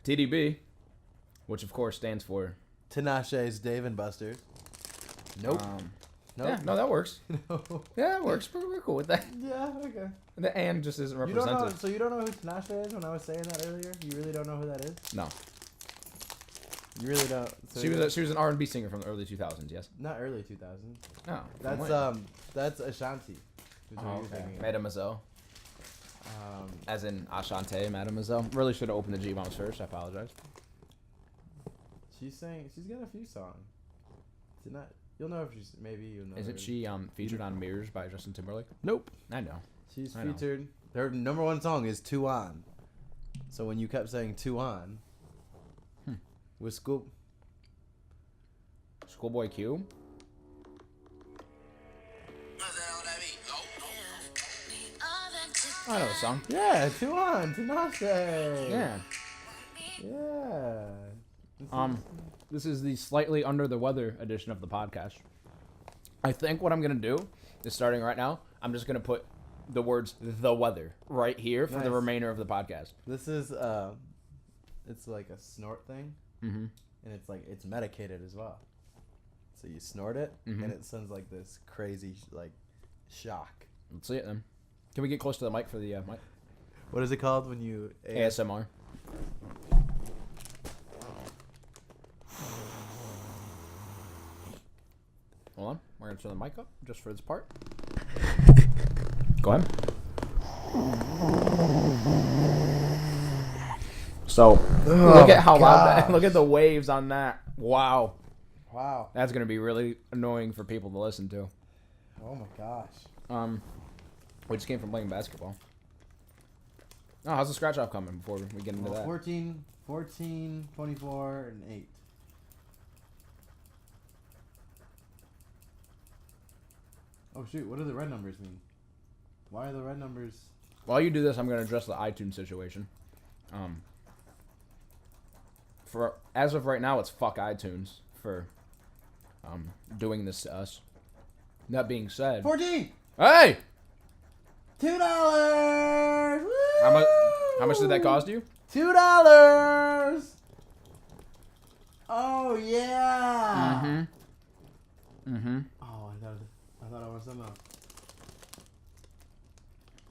TDB, which of course stands for Tinashe's Dave and Buster's. Nope. Nope. Yeah, no, that works. No. Yeah, that works. We're cool with that. Yeah, okay. The and just isn't You don't represented. know, so you don't know who Tinashe is when I was saying that earlier? You really don't know who that is? No. You really don't. So She was an R&B singer from the early 2000s, yes? Not early 2000s. No. That's Ashanti. Who's Oh, you're okay. thinking of. Mademoiselle. As in Ashante, Mademoiselle. Really should have opened the G-bombs first. I apologize. She's got a few songs. You'll know if you'll know. Isn't she featured on Mirrors by Justin Timberlake? Nope. I know. She's I know. featured. Her number one song is Two On. So when you kept saying Two On, with Schoolboy Q? I know the song. Yeah, Two On, Tinashe. Yeah. Yeah. This is the slightly under the weather edition of the podcast. I think what I'm gonna do is, starting right now, I'm just gonna put the words "the weather" right here for the Nice. remainder of the podcast. This is it's like a snort thing, and it's medicated as well. So you snort it, and it sends like this crazy shock. Let's see it then. Can we get close to the mic for the mic? What is it called when you ASMR. Hold on. We're going to turn the mic up just for this part. Go ahead. So, look at how loud that, look at the waves on that. Wow. Wow. That's going to be really annoying for people to listen to. Oh my gosh. We just came from playing basketball. Oh, how's the scratch off coming before we get into that? 14, 24, and 8. Oh shoot, what do the red numbers mean? Why are the red numbers... While you do this, I'm going to address the iTunes situation. For as of right now, it's fuck iTunes for doing this to us. That being said... 14! Hey! $2! Woo! How much did that cost you? $2! Oh yeah! Oh, I thought I was something else.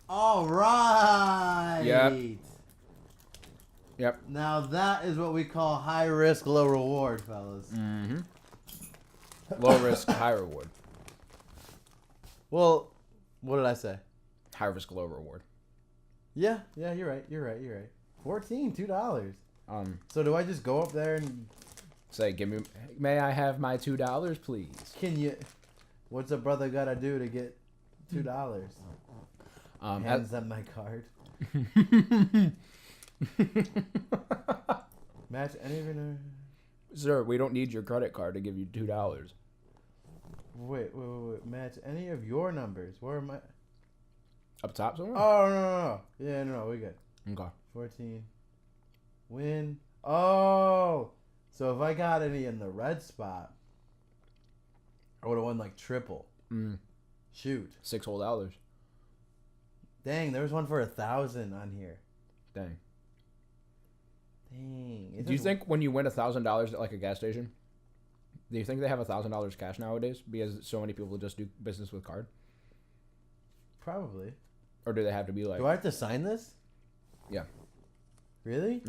All right. Yep. Now that is what we call high risk, low reward, fellas. Low risk, high reward. Well, what did I say? High risk, low reward. Yeah, you're right. 14, $2. So do I just go up there and Say, may I have my $2, please? what's a brother gotta do to get $2? Hands them my card. Match any of your... Sir, we don't need your credit card to give you $2. Wait. Match any of your numbers. Where am I? Up top somewhere? Oh, no. Yeah, no, we good. Okay. 14. Win. Oh! So if I got any in the red spot, I would have won like triple. Shoot. $6 whole. Dang, there was one for 1,000 on here. Dang. Dang. Do you think when you win $1,000 at like a gas station, do you think they have $1,000 cash nowadays because so many people just do business with card? Probably. Or do they have to be like... Do I have to sign this? Yeah. Really?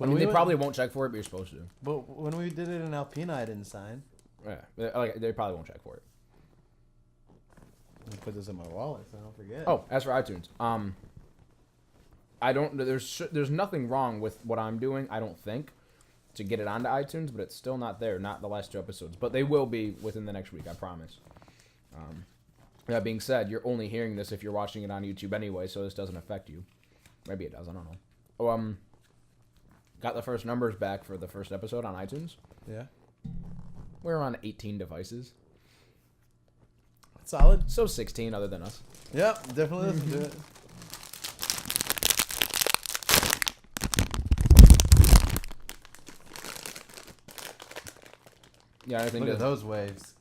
I mean, they probably won't check for it, but you're supposed to. But when we did it in Alpena, I didn't sign. Yeah. They probably won't check for it. Let me put this in my wallet so I don't forget. Oh, as for iTunes, there's nothing wrong with what I'm doing, I don't think, to get it onto iTunes, but it's still not there, not the last 2 episodes. But they will be within the next week, I promise. That being said, you're only hearing this if you're watching it on YouTube anyway, so this doesn't affect you. Maybe it does, I don't know. Oh, got the first numbers back for the first episode on iTunes. Yeah. We're on 18 devices. Solid. So 16 other than us. Yep, definitely listen to it. Yeah, I think Look at those waves.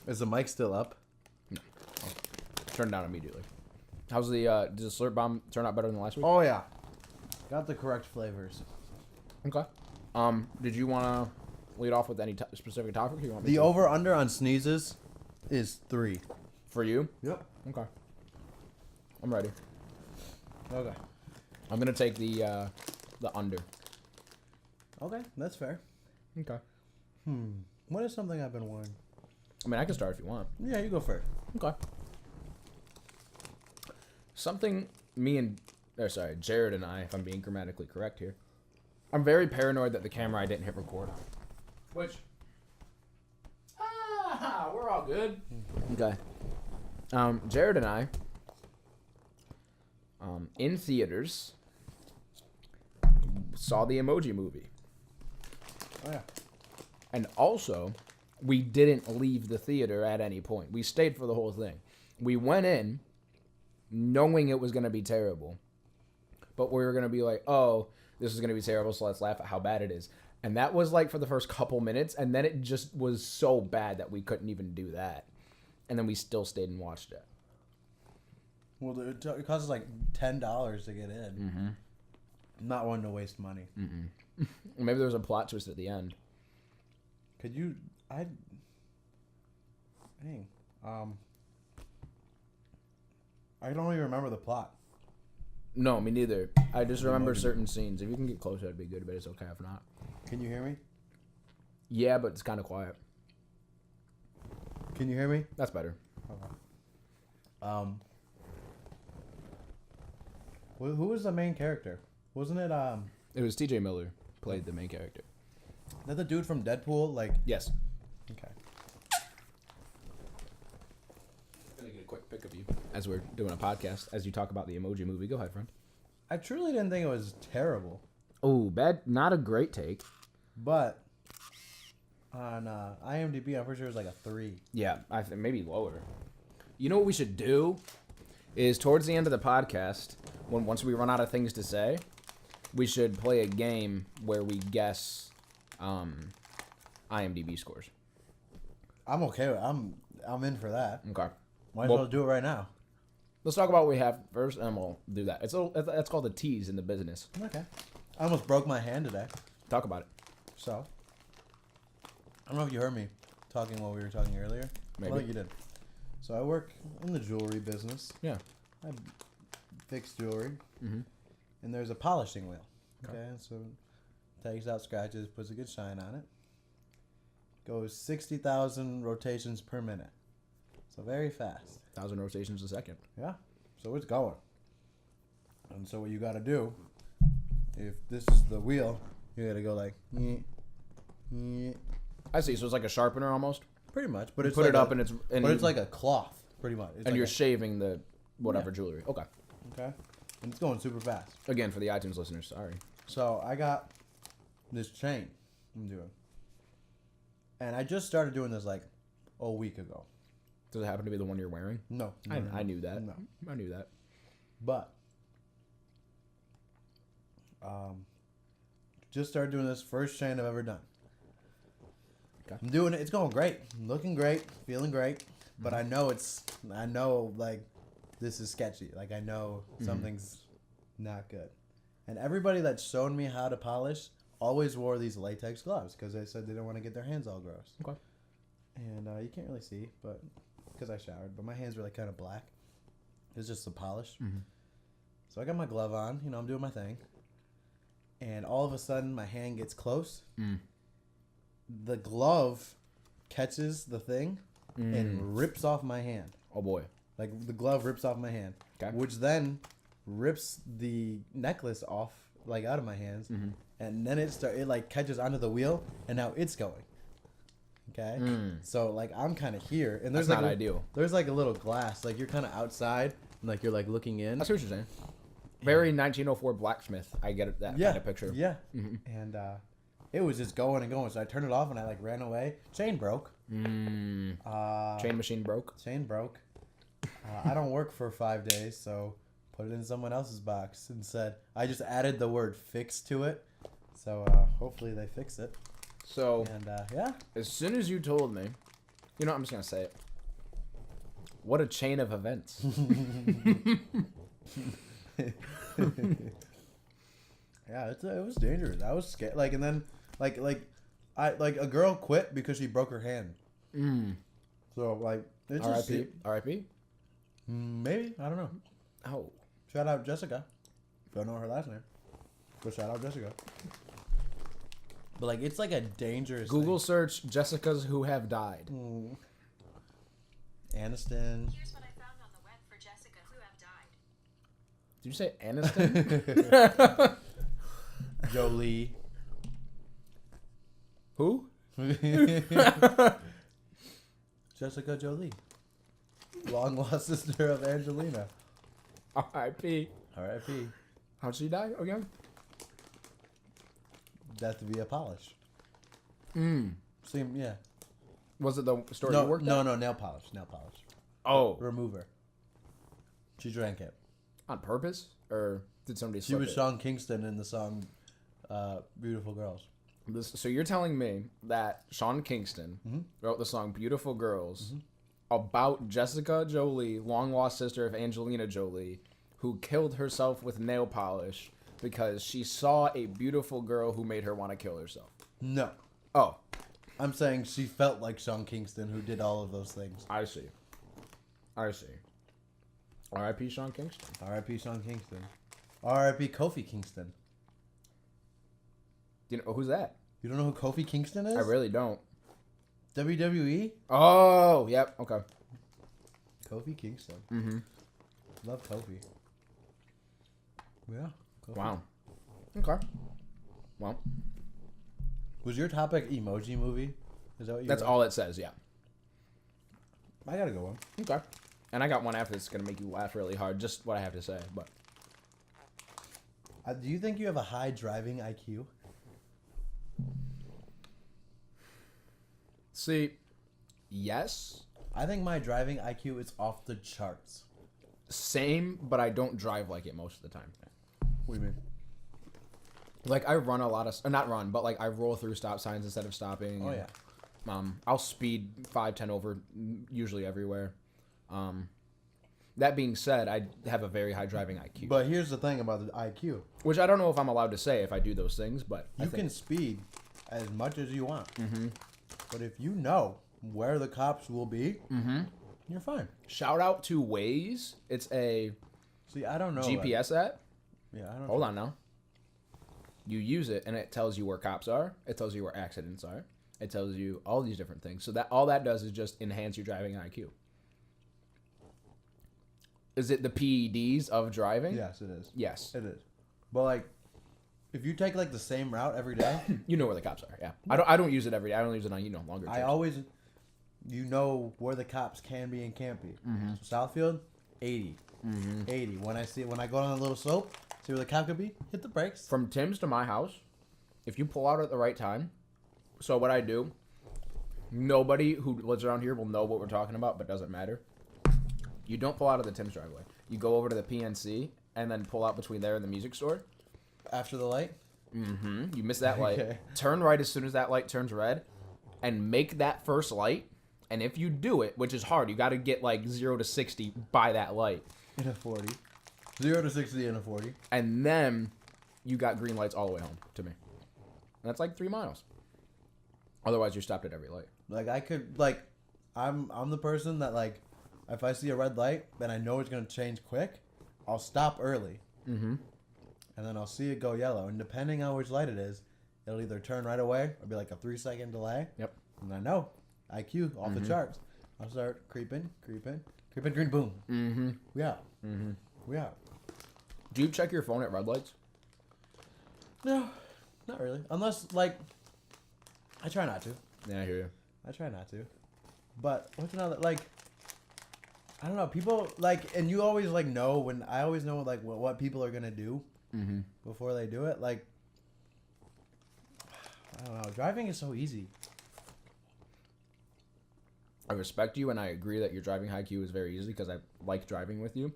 Is the mic still up? No. Turn it down immediately. How's the did the slurp bomb turn out better than last week? Oh yeah. Got the correct flavors. Okay. Did you want to lead off with any specific topic? You want me The to? over-under on sneezes is 3. For you? Yep. Okay. I'm ready. Okay. I'm gonna take the under. Okay, that's fair. Okay. What is something I've been wanting? I mean, I can start if you want. Yeah, you go first. Okay. Something Jared and I, if I'm being grammatically correct here, I'm very paranoid that the camera I didn't hit record. Which, we're all good. Okay. Jared and I, in theaters, saw the Emoji Movie. Oh, yeah. And also, we didn't leave the theater at any point. We stayed for the whole thing. We went in knowing it was going to be terrible. But we were going to be like, oh, this is going to be terrible, so let's laugh at how bad it is. And that was like for the first couple minutes, and then it just was so bad that we couldn't even do that. And then we still stayed and watched it. Well, it costs like $10 to get in. Mm-hmm. I'm not wanting to waste money. Maybe there was a plot twist at the end. Could you... I don't even remember the plot. No, me neither. I just remember certain scenes. If you can get closer, that'd be good, but it's okay if not. Can you hear me? Yeah, but it's kind of quiet. Can you hear me? That's better. Okay. Who was the main character? Wasn't it It was T.J. Miller played the main character. that the dude from Deadpool? Like, Yes. okay. I'm gonna get a quick pic of you as we're doing a podcast. As you talk about the Emoji Movie, go ahead, friend. I truly didn't think it was terrible, Oh, bad. Not a great take. but on IMDb, I'm pretty sure it was like a 3. Yeah, I think maybe lower. You know what we should do is towards the end of the podcast, once we run out of things to say, we should play a game where we guess IMDb scores. I'm okay. I'm in for that. Okay. Might as well do it right now. Let's talk about what we have first, and we'll do that. That's called a tease in the business. Okay. I almost broke my hand today. Talk about it. So, I don't know if you heard me talking while we were talking earlier. Maybe. Well, you did. So I work in the jewelry business. Yeah. I fix jewelry. Mm-hmm. And there's a polishing wheel. Okay. So takes out scratches, puts a good shine on it. Goes 60,000 rotations per minute. So very fast. 1,000 rotations a second. Yeah. So it's going. And so what you got to do, if this is the wheel, you got to go like, I see. So it's like a sharpener almost. pretty much. But it's Put like it up and it's it's like a cloth, pretty much. It's and like you're shaving the whatever jewelry. Okay. okay. And it's going super fast. Again, for the iTunes listeners, sorry. So I got this chain I'm doing. And I just started doing this like a week ago. Does it happen to be the one you're wearing? No. I knew that. No. I knew that. But just started doing this first chain I've ever done. Okay. I'm doing it. It's going great. I'm looking great. Feeling great. But I know like this is sketchy. Like I know something's not good. And everybody that's shown me how to polish always wore these latex gloves because they said they didn't want to get their hands all gross. Okay. And you can't really see, but because I showered, but my hands were like kind of black. It's just the polish. Mm-hmm. So I got my glove on. You know, I'm doing my thing. And all of a sudden, my hand gets close. The glove catches the thing and rips off my hand. Oh boy! Like the glove rips off my hand, Okay. which then rips the necklace off, like out of my hands, and then it like catches onto the wheel, and now it's going. Okay, so like I'm kind of here, and there's That's like not ideal. There's like a little glass, like you're kind of outside, and like you're like looking in. I see what you're saying. Very 1904 blacksmith. I get it, that kind of picture. Yeah. And it was just going and going. So I turned it off and I like ran away. Chain broke. Chain machine broke. Chain broke. I don't work for 5 days, so put it in someone else's box and said I just added the word fix to it. So hopefully they fix it. So And yeah. as soon as you told me, you know, I'm just gonna say it. What a chain of events. Yeah, it was dangerous. I was scared. Like, and then, a girl quit because she broke her hand. So, like, it's just... R.I.P. R.I.P. Maybe. I don't know. Oh. Shout out Jessica. Don't know her last name. But shout out Jessica. But, like, it's like a dangerous Google search Jessicas who have died. thing. Aniston. Here's what I found on the web for Jessica who have died. Did you say Aniston? Jolie. Who? Jessica Jolie. Long lost sister of Angelina. R.I.P. R.I.P. How'd she die again? Death via polish. Mm. Same, yeah. Was it the store No, you worked no, at? no, nail polish. Nail polish. Oh. Remover. She drank it. On purpose? Or did somebody She slip was it? Sean Kingston in the song Beautiful Girls. So you're telling me that Sean Kingston wrote the song Beautiful Girls about Jessica Jolie, long lost sister of Angelina Jolie, who killed herself with nail polish because she saw a beautiful girl who made her want to kill herself. No. Oh, I'm saying she felt like Sean Kingston who did all of those things. I see. R.I.P. Sean Kingston. R.I.P. Sean Kingston. R.I.P. Kofi Kingston. Do you know who's that? You don't know who Kofi Kingston is? I really don't. WWE? Oh, yep. Okay. Kofi Kingston. Mm-hmm. Love Kofi. Yeah. Kofi. Wow. Okay. Well, Was your topic emoji movie? Is that what you that's wrote? all it says. Yeah. I gotta go on. Okay. And I got one after that's gonna make you laugh really hard. Just what I have to say, but. Do you think you have a high driving IQ? See, yes, I think my driving IQ is off the charts. same, but I don't drive like it most of the time. What do you mean? Like I run a lot of, not run, but like I roll through stop signs instead of stopping. Oh and, yeah. I'll speed 5-10 over usually everywhere. That being said, I have a very high driving IQ, But here's the thing about the IQ. which I don't know if I'm allowed to say if I do those things, but I You think, can speed as much as you want. Mm-hmm. But if you know where the cops will be, you're fine. shout out to Waze. It's a See, I don't know. GPS app. Yeah, I don't Hold on now. You use it and it tells you where cops are. It tells you where accidents are. It tells you all these different things. So that all that does is just enhance your driving IQ. Is it the PEDs of driving? Yes, it is. Yes. It is. But like, if you take like the same route every day, You know where the cops are. Yeah. I don't use it every day. I don't use it on longer trips. I always, you know where the cops can be and can't be. So Southfield, 80. 80. When I go on a little slope, see where the cop could be, hit the brakes. From Tim's to my house, if you pull out at the right time. So what I do, nobody who lives around here will know what we're talking about, but doesn't matter. You don't pull out of the Tim's driveway. You go over to the PNC and then pull out between there and the music store. After the light? You miss that light. Okay. Turn right as soon as that light turns red, and make that first light. And if you do it, which is hard, you got to get like 0 to 60 by that light, In a 40. 0 to 60 in a 40. and then you got green lights all the way home to me. And that's like 3 miles. Otherwise, you're stopped at every light. Like I could like, I'm the person that like, if I see a red light and I know it's gonna change quick, I'll stop early. And then I'll see it go yellow, and depending on which light it is, it'll either turn right away or be like a 3-second delay. Yep. And I know, IQ off the charts. I'll start creeping, green, boom. We out. We out. Do you check your phone at red lights? No, not really. Unless like, I try not to. Yeah, I hear you. I try not to. But what's another like? I don't know. People like, and you always like know when I always know like what people are gonna do before they do it. Like, I don't know. Driving is so easy. I respect you, and I agree that your driving IQ is very easy because I like driving with you.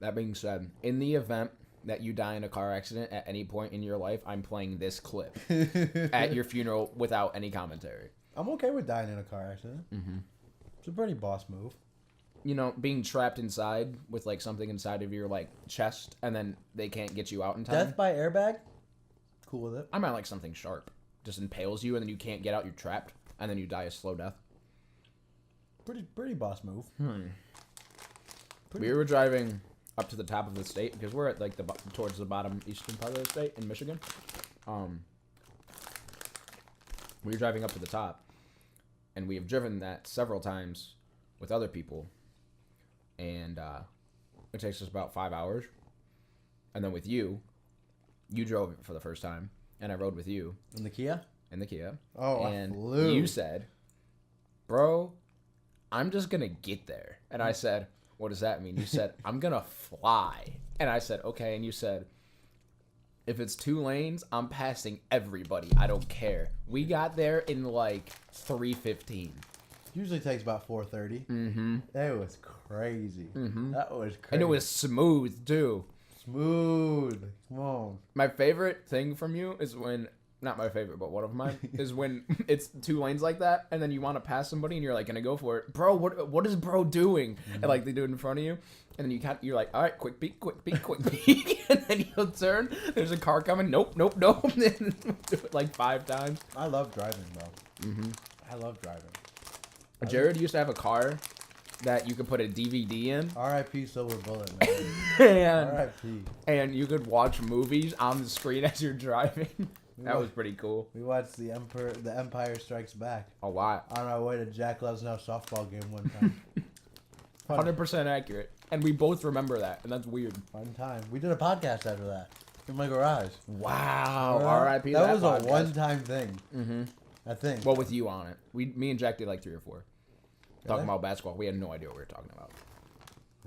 That being said, in the event that you die in a car accident at any point in your life, I'm playing this clip at your funeral without any commentary. I'm okay with dying in a car accident. It's a pretty boss move. being trapped inside with like something inside of your like chest, and then they can't get you out in time. Death by airbag? Cool with it. I might like something sharp, just impales you, and then you can't get out. You're trapped, and then you die a slow death. Pretty boss move. We were driving up to the top of the state because we're at like towards the bottom eastern part of the state in Michigan. We were driving up to the top, and we have driven that several times with other people, and it takes us about 5 hours. And then with you drove it for the first time, and I rode with you In the Kia? in the Kia. Oh, and I flew. you said, "Bro, I'm just gonna get there," and I said, "What does that mean?" You said, "I'm gonna fly," and I said, "Okay," and you said, "If it's 2 lanes, I'm passing everybody. I don't care." We got there in like 3:15. Usually takes about 4:30. Mm-hmm. That was crazy. Mm-hmm. That was crazy. And it was smooth too. smooth. Come on. My favorite thing from you is when, not my favorite, but one of mine, is when it's 2 lanes like that, and then you want to pass somebody, and you're like, gonna go for it. Bro, what is bro doing? And like, they do it in front of you, and then you're like, all right, quick peek, and then you'll turn, there's a car coming, nope, and then do it like 5 times. I love driving, bro. Mm-hmm. I love driving. Jared used to have a car that you could put a DVD in, R.I.P. Silver Bullet, man. and, R.I.P. and you could watch movies on the screen as you're driving. That was pretty cool. We watched the Empire Strikes Back A lot. on our way to Jack Loves Now softball game one time. 100% accurate. And we both remember that, and that's weird. Fun time. We did a podcast after that in my garage. Wow. Remember R.I.P. That was podcast. a one-time thing. Mm-hmm. I think. Well, with you on it. Me and Jack did like 3 or 4. Talking Really? about basketball. We had no idea what we were talking about.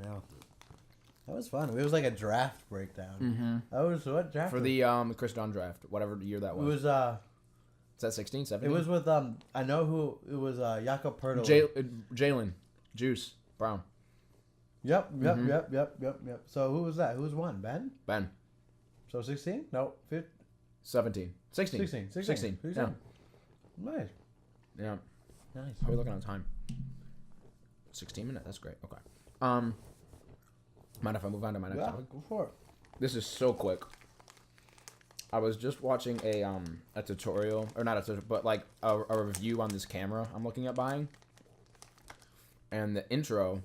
Yeah. That was fun. It was like a draft breakdown. Mm-hmm. That was what draft? For was- the Chris Dunn draft, whatever year that It was. was Is that 16, 17? It was with I know who it was. Jakob Pertl. Jalen. Juice. Brown. Yep. Mhm. So who was that? Who was one? Ben. So 16? No, 15. 17. 16. 16. 16. Yeah. Nice. Yeah. Nice. How are we looking on time? 16 minutes. That's great. Okay. Mind if I move on to my next Yeah, topic? go for it. This is so quick. I was just watching a tutorial, or not a tutorial, but like a review on this camera I'm looking at buying. And the intro,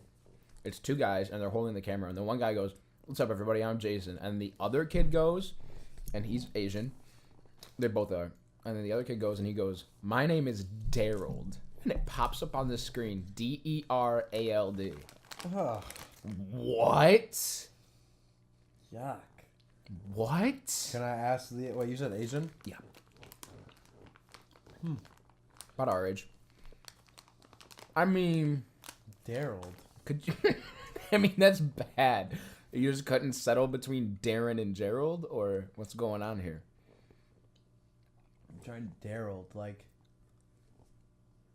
it's 2 guys, and they're holding the camera, and the one guy goes, "What's up, everybody? I'm Jason." And the other kid goes, and he's Asian. They both are. And then the other kid goes, and he goes, "My name is Darolb." And it pops up on the screen, Derald. Oh, What? yuck. What? Can I ask what you said? Asian? Yeah. About our age. I mean, Darolb. could you? I mean, that's bad. You just couldn't settle between Darren and Gerald, or what's going on here? I'm trying Darolb. Like,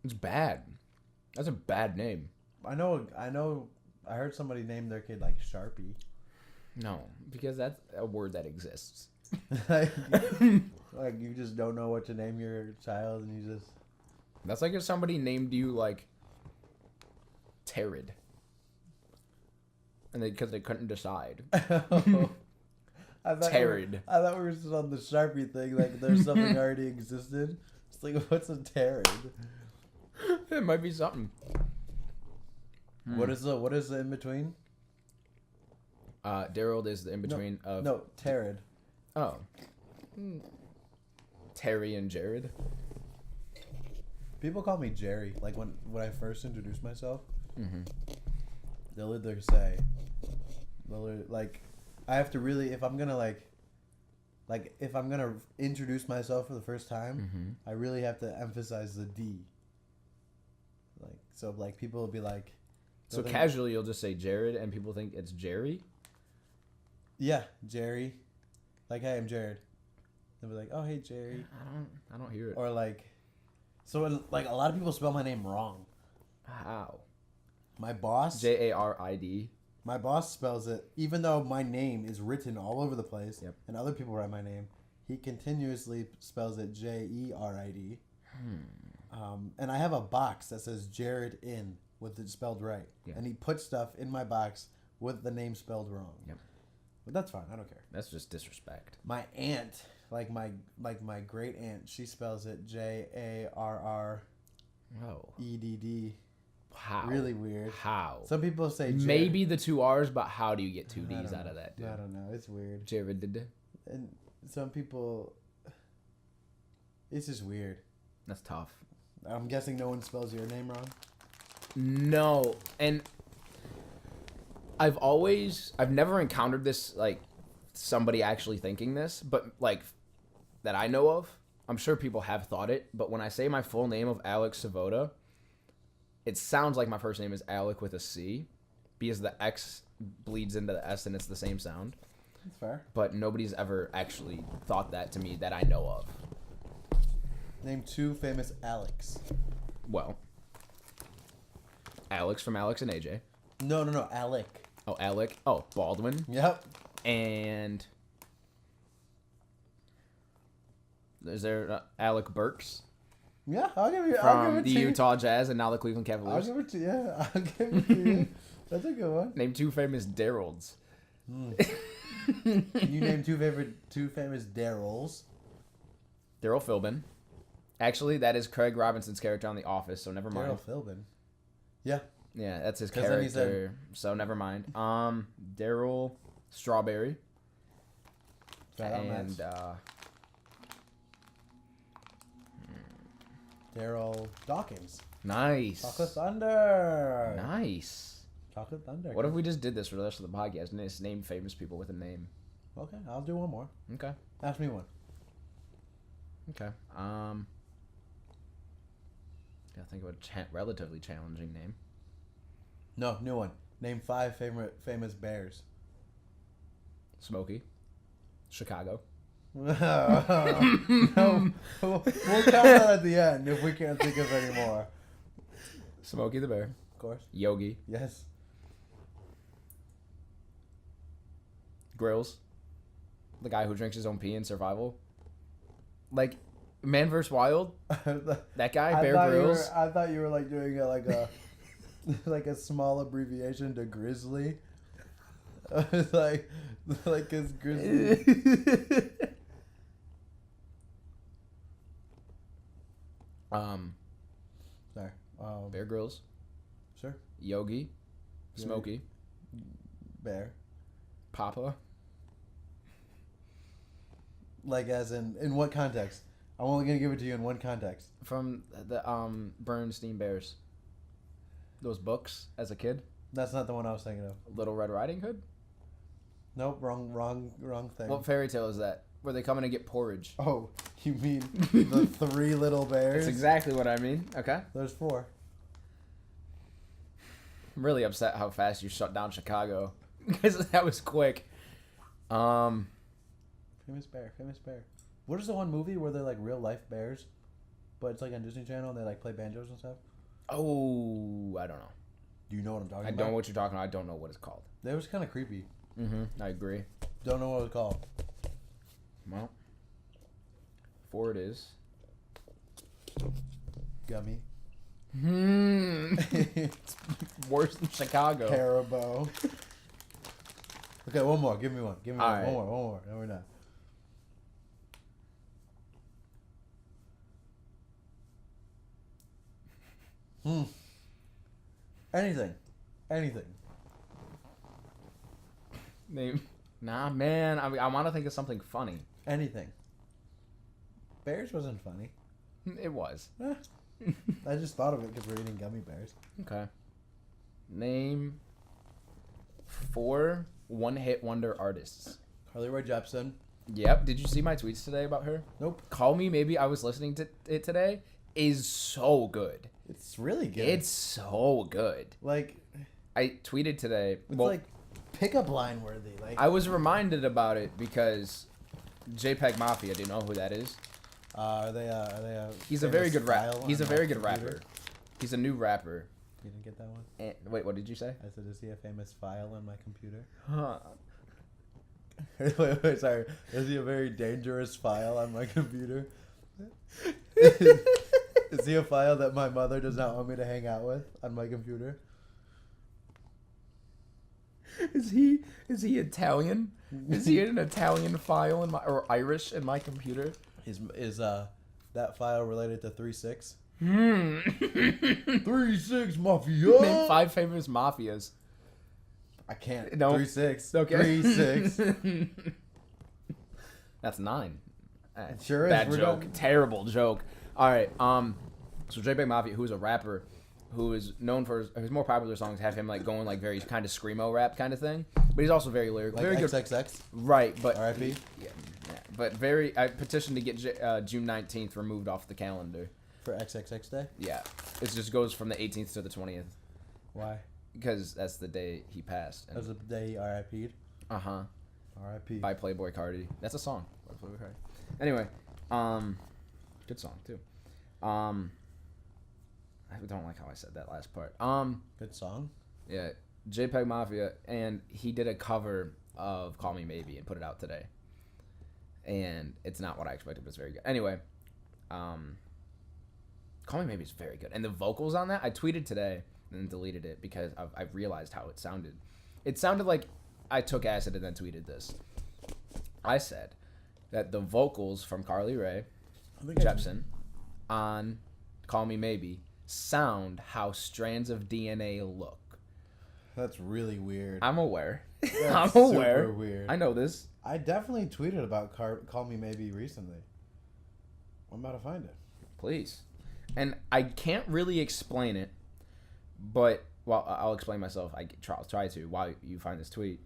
It's bad. That's a bad name. I know. I heard somebody name their kid like Sharpie. No, because that's a word that exists. like, like you just don't know what to name your child, and you just. That's like if somebody named you like Terrid, and because they couldn't decide. I thought Terrid. I thought we were just on the Sharpie thing. Like there's something already existed. It's like, what's a Terrid? It might be something. What is the in between? Darolb is the in between of No, Terrid. Oh. Terry and Jared. People call me Jerry. Like when I first introduce myself, Mm-hmm. they'll either say, like, I have to really, if I'm gonna if I'm gonna introduce myself for the first time, Mm-hmm. I really have to emphasize the D. Like, so like people will be like, So they'll think- casually you'll just say Jared and people think it's Jerry? yeah, Jerry, like, hey, I'm Jared. They'll be like, oh, hey, Jerry, I don't hear it. or like, so like a lot of people spell my name wrong. How? My boss, Jarid. my boss spells it, even though my name is written all over the place, Yep. and other people write my name, he continuously spells it Jerid. And I have a box that says Jared in, with it spelled right, Yeah. and he put stuff in my box with the name spelled wrong. Yep. But that's fine. I don't care. That's just disrespect. My aunt, like my great aunt, she spells it Jarredd. Oh. How? Really weird. How? Some people say maybe the 2 R's, but how do you get 2 D's out know. of that, dude? I don't know. It's weird. Jared. And some people, it's just weird. That's tough. I'm guessing no one spells your name wrong. No, and I've never encountered this, like, somebody actually thinking this, but, like, that I know of. I'm sure people have thought it, but when I say my full name of Alex Savoda, it sounds like my first name is Alec with a C, because the X bleeds into the S and it's the same sound. That's fair. But nobody's ever actually thought that to me that I know of. Name 2 famous Alex. Well, Alex from Alex and AJ. No, Alec. Oh, Alec. Oh, Baldwin. Yep. And is there Alec Burks Yeah, I'll give it from the to you. Utah Jazz and now the Cleveland I'll Cavaliers? give it to you. I'll give it to you. That's a good one. Name 2 famous Darolds. Can you name 2 famous Darolbs? Daryl Philbin. Actually, that is Craig Robinson's character on The Office, so never mind. Daryl Philbin. Yeah. Yeah, that's his 'Cause then he character, so never mind. Daryl Strawberry. Shout out, Matt. And Daryl Dawkins. nice. Chocolate Thunder. Nice. Chocolate Thunder. What if we just did this for the rest of the podcast and just name famous people with a name? Okay, I'll do one more. Okay. Ask me one. Okay. Gotta think of a relatively challenging name. No, new one. Name 5 famous bears. Smokey. Chicago. No, we'll count that at the end if we can't think of any more. Smokey the Bear. Of course. Yogi. Yes. Grills. The guy who drinks his own pee in Survival. Like, Man vs. Wild. That guy, Bear Grylls. I thought you were like doing a like a small abbreviation to Grizzly. like his Grizzly. Sorry. Bear Grylls. Sure. Yogi. Smokey. Bear. Papa. Like as in what context? I'm only gonna give it to you in one context. From the Bernstein Bears. Those books as a kid. That's not the one I was thinking of. Little Red Riding Hood. Nope, wrong thing. What fairy tale is that? Where they come in and get porridge. Oh, you mean the 3 little bears? That's exactly what I mean. Okay. There's 4. I'm really upset how fast you shut down Chicago. Because that was quick. Famous bear. What is the one movie where they're like real life bears, but it's like on Disney Channel and they like play banjos and stuff? Oh, I don't know. Do you know what I'm talking I about? don't know what you're talking about. I don't know what it's called. That was kind of creepy. I agree. Don't know what it was called. Well, 4 it is. Gummy. It's worse than Chicago. Haribo. Okay, one more. Give me one. All One right. more. No, we're not. Anything. Name. Nah, man. I want to think of something funny. Anything. Bears wasn't funny. It was. I just thought of it because we're eating gummy bears. Okay. Name 4 one-hit wonder artists. Carly Rae Jepsen. Yep. Did you see my tweets today about her? Nope. Call Me Maybe I Was Listening to It Today is so good. It's really good. It's so good. like I tweeted today. it's like pickup line worthy. Like I was reminded about it because JPEG Mafia. Do you know who that is? are they He's a very famous good rapper. file He's a on very my good computer? rapper. He's a new rapper. You didn't get that one? And, wait, what did you say? I said, is he a famous file on my computer? Huh. wait, sorry. Is he a very dangerous file on my computer? Is he a file that my mother does not want me to hang out with on my computer? Is he Italian? Is he an Italian file in my or Irish in my computer? Is that file related to 3-6? 3-6 Mafia. Name 5 famous mafias. I can't. No. 3-6. Okay. 3-6. That's 9. Sure is. Bad We're joke. done. Terrible joke. All right. So JPEG Mafia, who is a rapper, who is known for his more popular songs, have him like going like very kind of screamo rap kind of thing. But he's also very lyrical. Like Very good. XXX. Right, but R.I.P. Yeah, but very. I petitioned to get June 19th removed off the calendar. For XXX Day? Yeah, it just goes from the 18th to the 20th Why? because that's the day he passed. That was the day he RIP'd. Uh-huh. R.I.P. By Playboy Cardi. That's a song. By Playboy Cardi. Anyway, good song too. I don't like how I said that last part. Good song. Yeah, JPEG Mafia, and he did a cover of Call Me Maybe and put it out today. And it's not what I expected, but it's very good. Anyway, Call Me Maybe is very good. And the vocals on that, I tweeted today and then deleted it because I realized how it sounded. It sounded like I took acid and then tweeted this. I said that the vocals from Carly Rae Jepsen on Call Me Maybe sound how strands of DNA look. That's really weird. I'm aware. That's I'm aware. super weird. I know this. I definitely tweeted about Call Me Maybe recently. I'm about to find it. Please. And I can't really explain it, but, well, I'll explain myself. I'll try to while you find this tweet.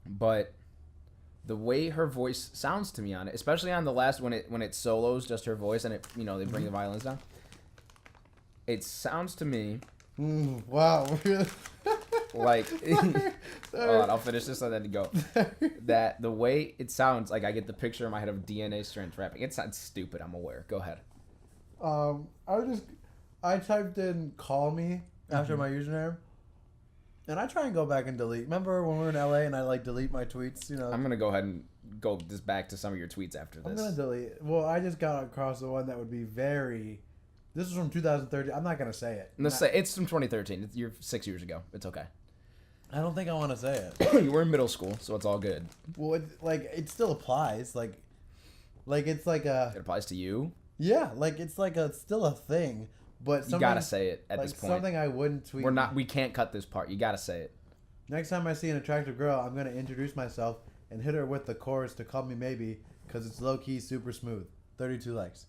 But the way her voice sounds to me on it, especially on the last when it solos just her voice and it they bring the violins down. It sounds to me Wow. like hold on, I'll finish this and then go. That the way it sounds like I get the picture in my head of DNA strands rapping. It sounds stupid, I'm aware. Go ahead. I typed in "call me" after my username, and I try and go back and delete. Remember when we were in LA and I like delete my tweets? I'm gonna go ahead and go back to some of your tweets after this. I'm gonna delete. Well, I just got across the one that would be very. This is from 2013. I'm not gonna say it. Let's say it's from 2013. You're 6 years ago. It's okay. I don't think I want to say it. You were in middle school, so it's all good. Well, it still applies. Like it's like a. It applies to you. Yeah, like it's like still a thing, but You gotta say it at like this point. something I wouldn't tweet. We can't cut this part. You gotta say it. Next time I see an attractive girl, I'm gonna introduce myself and hit her with the chorus to "Call Me Maybe" because it's low key, super smooth. 32 likes.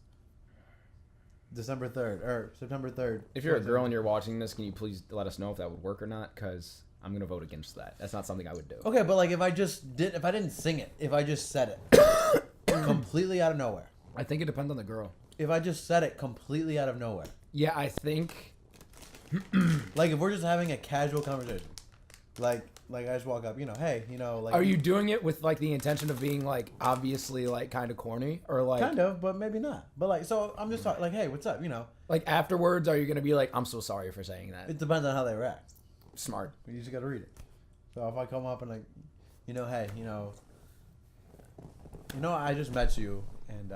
September 3rd. If you're a girl and you're watching this, can you please let us know if that would work or not? Because I'm gonna vote against that. That's not something I would do. Okay, but like if I didn't sing it, if I just said it completely out of nowhere. I think it depends on the girl. If I just said it completely out of nowhere. Yeah, I think. Like if we're just having a casual conversation, like I just walk up, hey, like. Are you doing it with like the intention of being like obviously like kind of corny or like? Kind of, but maybe not. But like, so I'm just talking like, hey, what's up? Like afterwards, are you gonna be like, I'm so sorry for saying that? It depends on how they react. Smart. You just gotta read it. So if I come up and like, hey, I just met you and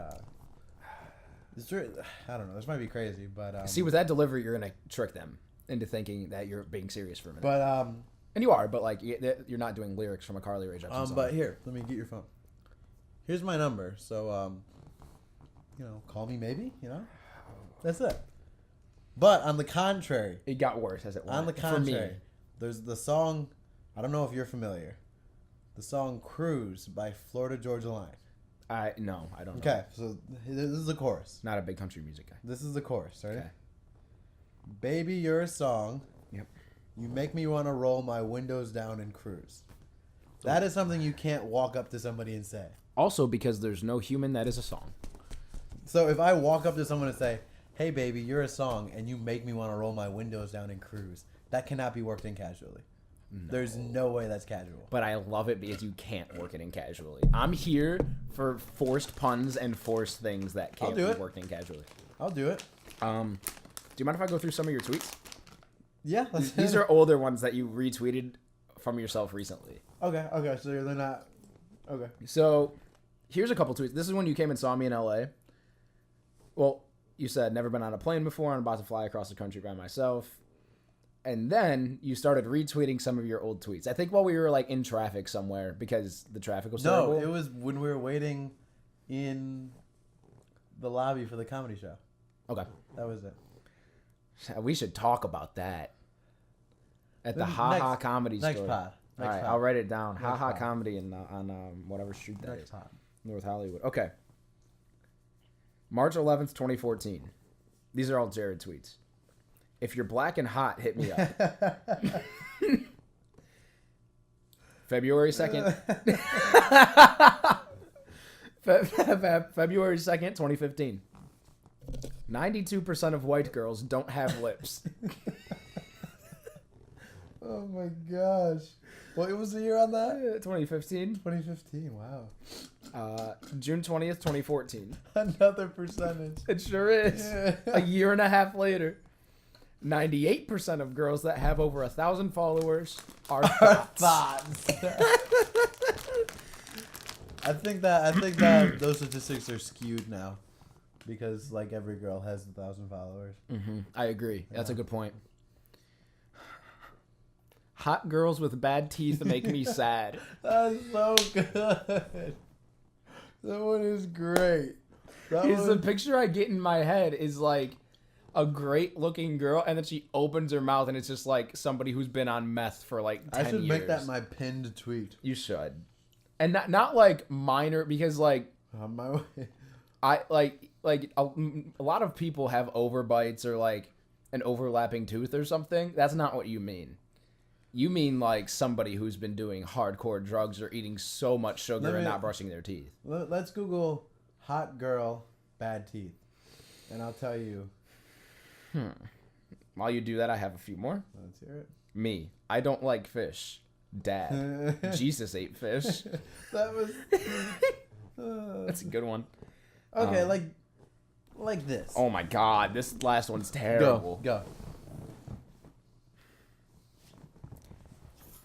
it's really, I don't know. This might be crazy, but See, with that delivery, you're gonna trick them into thinking that you're being serious for a minute. But and you are, but like you're not doing lyrics from a Carly Rae Jepsen song. but here, let me get your phone. Here's my number. So call me maybe. That's it. But on the contrary, It got worse as it went. on the For contrary, me. there's the song. I don't know if you're familiar. The song "Cruise" by Florida Georgia Line. No, I don't know. Okay, so this is the chorus. Not a big country music guy. This is the chorus, right? Okay. Baby, you're a song. Yep. You make me want to roll my windows down and cruise. That is something you can't walk up to somebody and say. Also, because there's no human that is a song. So if I walk up to someone and say, hey, baby, you're a song, and you make me want to roll my windows down and cruise, that cannot be worked in casually. No. There's no way that's casual. But I love it because you can't work it in casually. I'm here for forced puns and forced things that can't be worked in casually. I'll do it. Do you mind if I go through some of your tweets? Yeah. These are older ones that you retweeted from yourself recently. Okay, so they're not... Okay. So, here's a couple tweets. This is when you came and saw me in LA. Well, you said, never been on a plane before. I'm about to fly across the country by myself. And then you started retweeting some of your old tweets. I think while we were like in traffic somewhere because the traffic was terrible. No, it was when we were waiting in the lobby for the comedy show. Okay. That was it. We should talk about that at the Ha Comedy next store. pod. All right, I'll write it down. Ha pod. Comedy on whatever street that Next is. pod. North Hollywood. Okay. March 11th, 2014. These are all Jared tweets. If you're black and hot, hit me up. February 2nd. February 2nd, 2015. 92% of white girls don't have lips. Oh my gosh. What was the year on that? 2015. 2015, wow. June 20th, 2014. Another percentage. It sure is. Yeah. A year and a half later. 98% of girls that have over 1,000 followers are thoughts. I think that those statistics are skewed now, because like every girl has 1,000 followers. Mm-hmm. I agree. That's a good point. Hot girls with bad teeth make me sad. That's so good. That one is great. The picture I get in my head is like a great looking girl, and then she opens her mouth, and it's just like somebody who's been on meth for like 10 years. I should make that my pinned tweet. You should. And not like minor, because like On my way. I like a lot of people have overbites or like an overlapping tooth or something. That's not what you mean. You mean like somebody who's been doing hardcore drugs or eating so much sugar and not brushing their teeth. Let's Google hot girl bad teeth, and I'll tell you. While you do that, I have a few more. Let's hear it. Me. I don't like fish. Dad. Jesus ate fish. That was. That's a good one. Okay, like this. Oh my god, this last one's terrible. Go.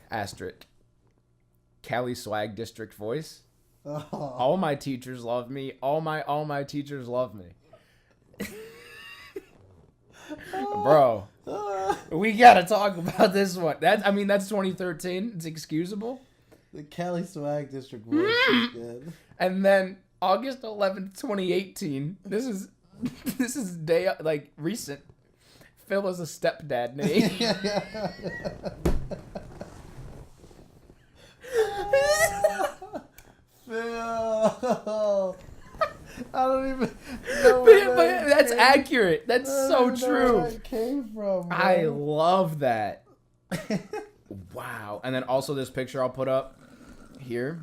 Asterisk. Cali Swag District voice. Oh. All my teachers love me. All my teachers love me. Bro, we gotta talk about this one. That's 2013. It's excusable. The Cali Swag District voice is good. And then August 11th, 2018. This is recent. Phil is a stepdad name. Phil. I don't even know where That's accurate. That's so true. Where it came from, bro. I love that. Wow. And then also this picture I'll put up here.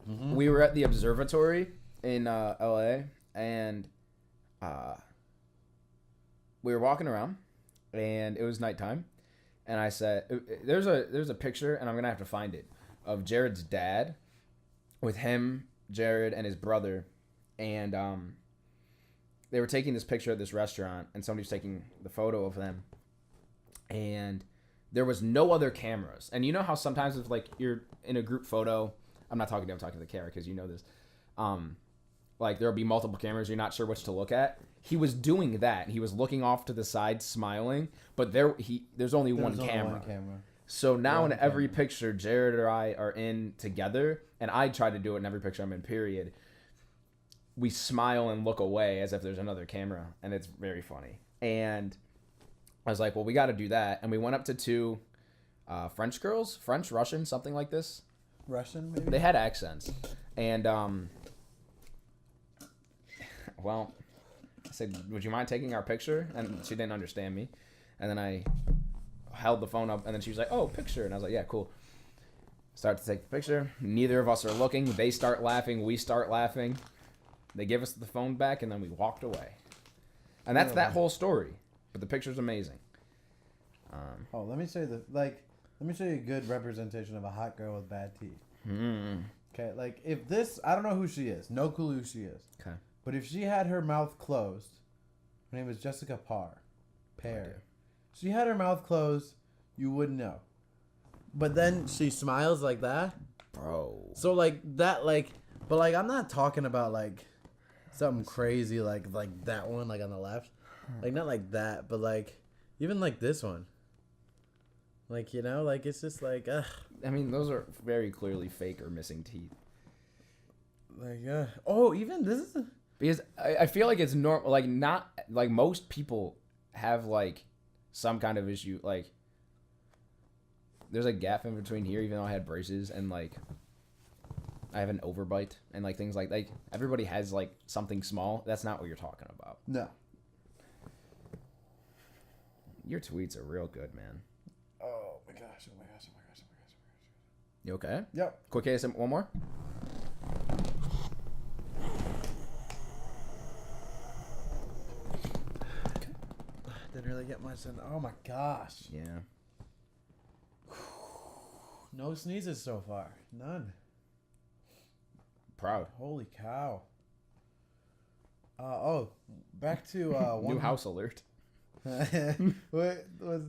Mm-hmm. We were at the observatory in LA, and we were walking around, and it was nighttime, and I said, there's a picture, and I'm gonna have to find it, of Jared's dad with him, Jared, and his brother, and they were taking this picture at this restaurant, and somebody was taking the photo of them, and there was no other cameras. And you know how sometimes if like you're in a group photo, I'm talking to the camera because you know this, like there'll be multiple cameras, you're not sure which to look at. He was doing that. He was looking off to the side, smiling, but there's only one camera. So now in every picture, Jared or I are in together, and I try to do it in every picture I'm in, period. We smile and look away as if there's another camera, and it's very funny. And I was like, well, we got to do that. And we went up to two French girls, French, Russian, something like this. Russian, maybe? They had accents. And, well, I said, would you mind taking our picture? And she didn't understand me. And then I held the phone up, and then she was like, oh, picture. And I was like, yeah, cool. Start to take the picture. Neither of us are looking. They start laughing. We start laughing. They give us the phone back, and then we walked away. And that's that whole story. But the picture's amazing. Let me show you a good representation of a hot girl with bad teeth. Okay, like if this, I don't know who she is. No clue who she is. Okay. But if she had her mouth closed, her name is Jessica Pear. She had her mouth closed, you wouldn't know. But then she smiles like that. Bro. So like that, like, but like I'm not talking about like something crazy like that one, like on the left, like not like that, but like even like this one. Like, you know, like it's just like, I mean, those are very clearly fake or missing teeth. like, oh, even this is. Because I feel like it's normal, like not like most people have like some kind of issue. Like there's a gap in between here, even though I had braces, and like I have an overbite and like things like everybody has like something small. That's not what you're talking about. No. Your tweets are real good, man. Oh my gosh! Oh my gosh! Oh my gosh! Oh my gosh! Oh my gosh! You okay? Yep. Quick ASM, one more. Didn't really get much in. Oh my gosh! Yeah. No sneezes so far. None. Proud. Holy cow! Back to one New house alert. What was?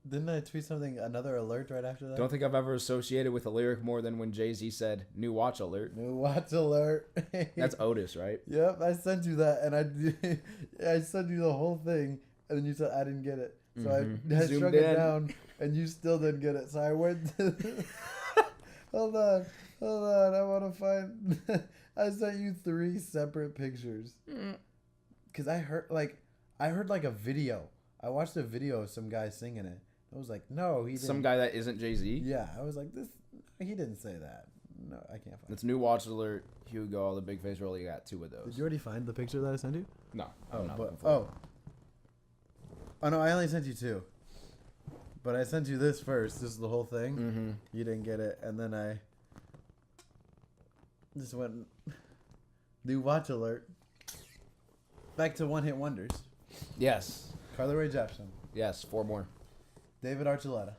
Didn't I tweet something? Another alert right after that. Don't think I've ever associated with a lyric more than when Jay-Z said "New watch alert." New watch alert. That's Otis, right? Yep, I sent you that, and I sent you the whole thing, and then you said I didn't get it, so I Zoomed shrunk it in. down, and you still didn't get it. So I went. Hold on, I want to find. I sent you 3 separate pictures, because I heard like a video. I watched a video of some guy singing it. I was like, no, he didn't. Some guy that isn't Jay-Z. Yeah, I was like, this. He didn't say that. No, I can't find. It's New watch alert. Hugo, the big face roll. You got 2 of those. Did you already find the picture that I sent you? No. Oh, I'm not but looking for it. oh no, I only sent you 2. But I sent you this first. This is the whole thing. Mm-hmm. You didn't get it, and then I just went new watch alert. Back to one hit wonders. Yes. Carly Rae Jepsen, Yes. 4 more. David Archuleta.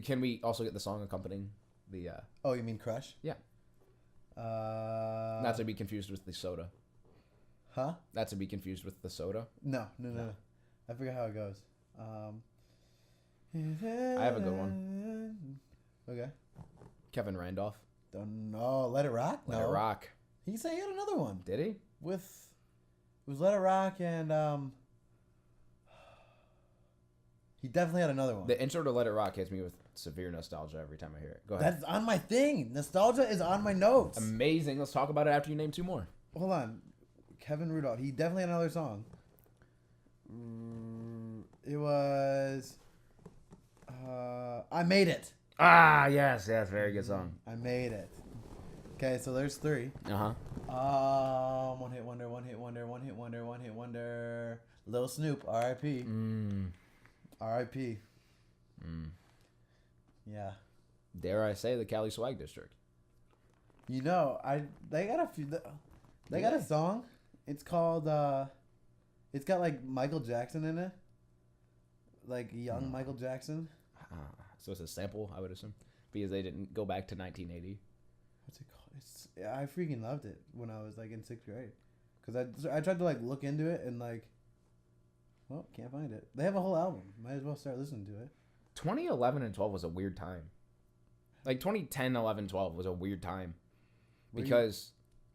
Can we also get the song accompanying the? Oh, you mean Crush? Yeah. Not to be confused with the soda. Huh? Not to be confused with the soda. No. I forget how it goes. I have a good one. Okay. Kevin Randolph. Don't know. Let It Rock? Let It Rock. He said he had another one. Did he? It was Let It Rock and he definitely had another one. The intro to Let It Rock hits me with severe nostalgia every time I hear it. Go ahead. That's on my thing. Nostalgia is on my notes. Amazing. Let's talk about it after you name 2 more. Hold on. Kevin Rudolph. He definitely had another song. It was I Made It. Ah, yes, very good song. I Made It. Okay, so there's 3. One hit wonder, one hit wonder, one hit wonder, one hit wonder. Lil Snoop, R.I.P. R.I.P. Yeah. Dare I say the Cali Swag District? You know, they got a few. They got a song. It's called. It's got like Michael Jackson in it. Like young Michael Jackson. So it's a sample, I would assume, because they didn't go back to 1980. What's it called? I freaking loved it when I was like in 6th grade, because I tried to like look into it and like. Well, can't find it. They have a whole album. Might as well start listening to it. 2011 and 12 was a weird time. Like 2010, 11, 12 was a weird time. Because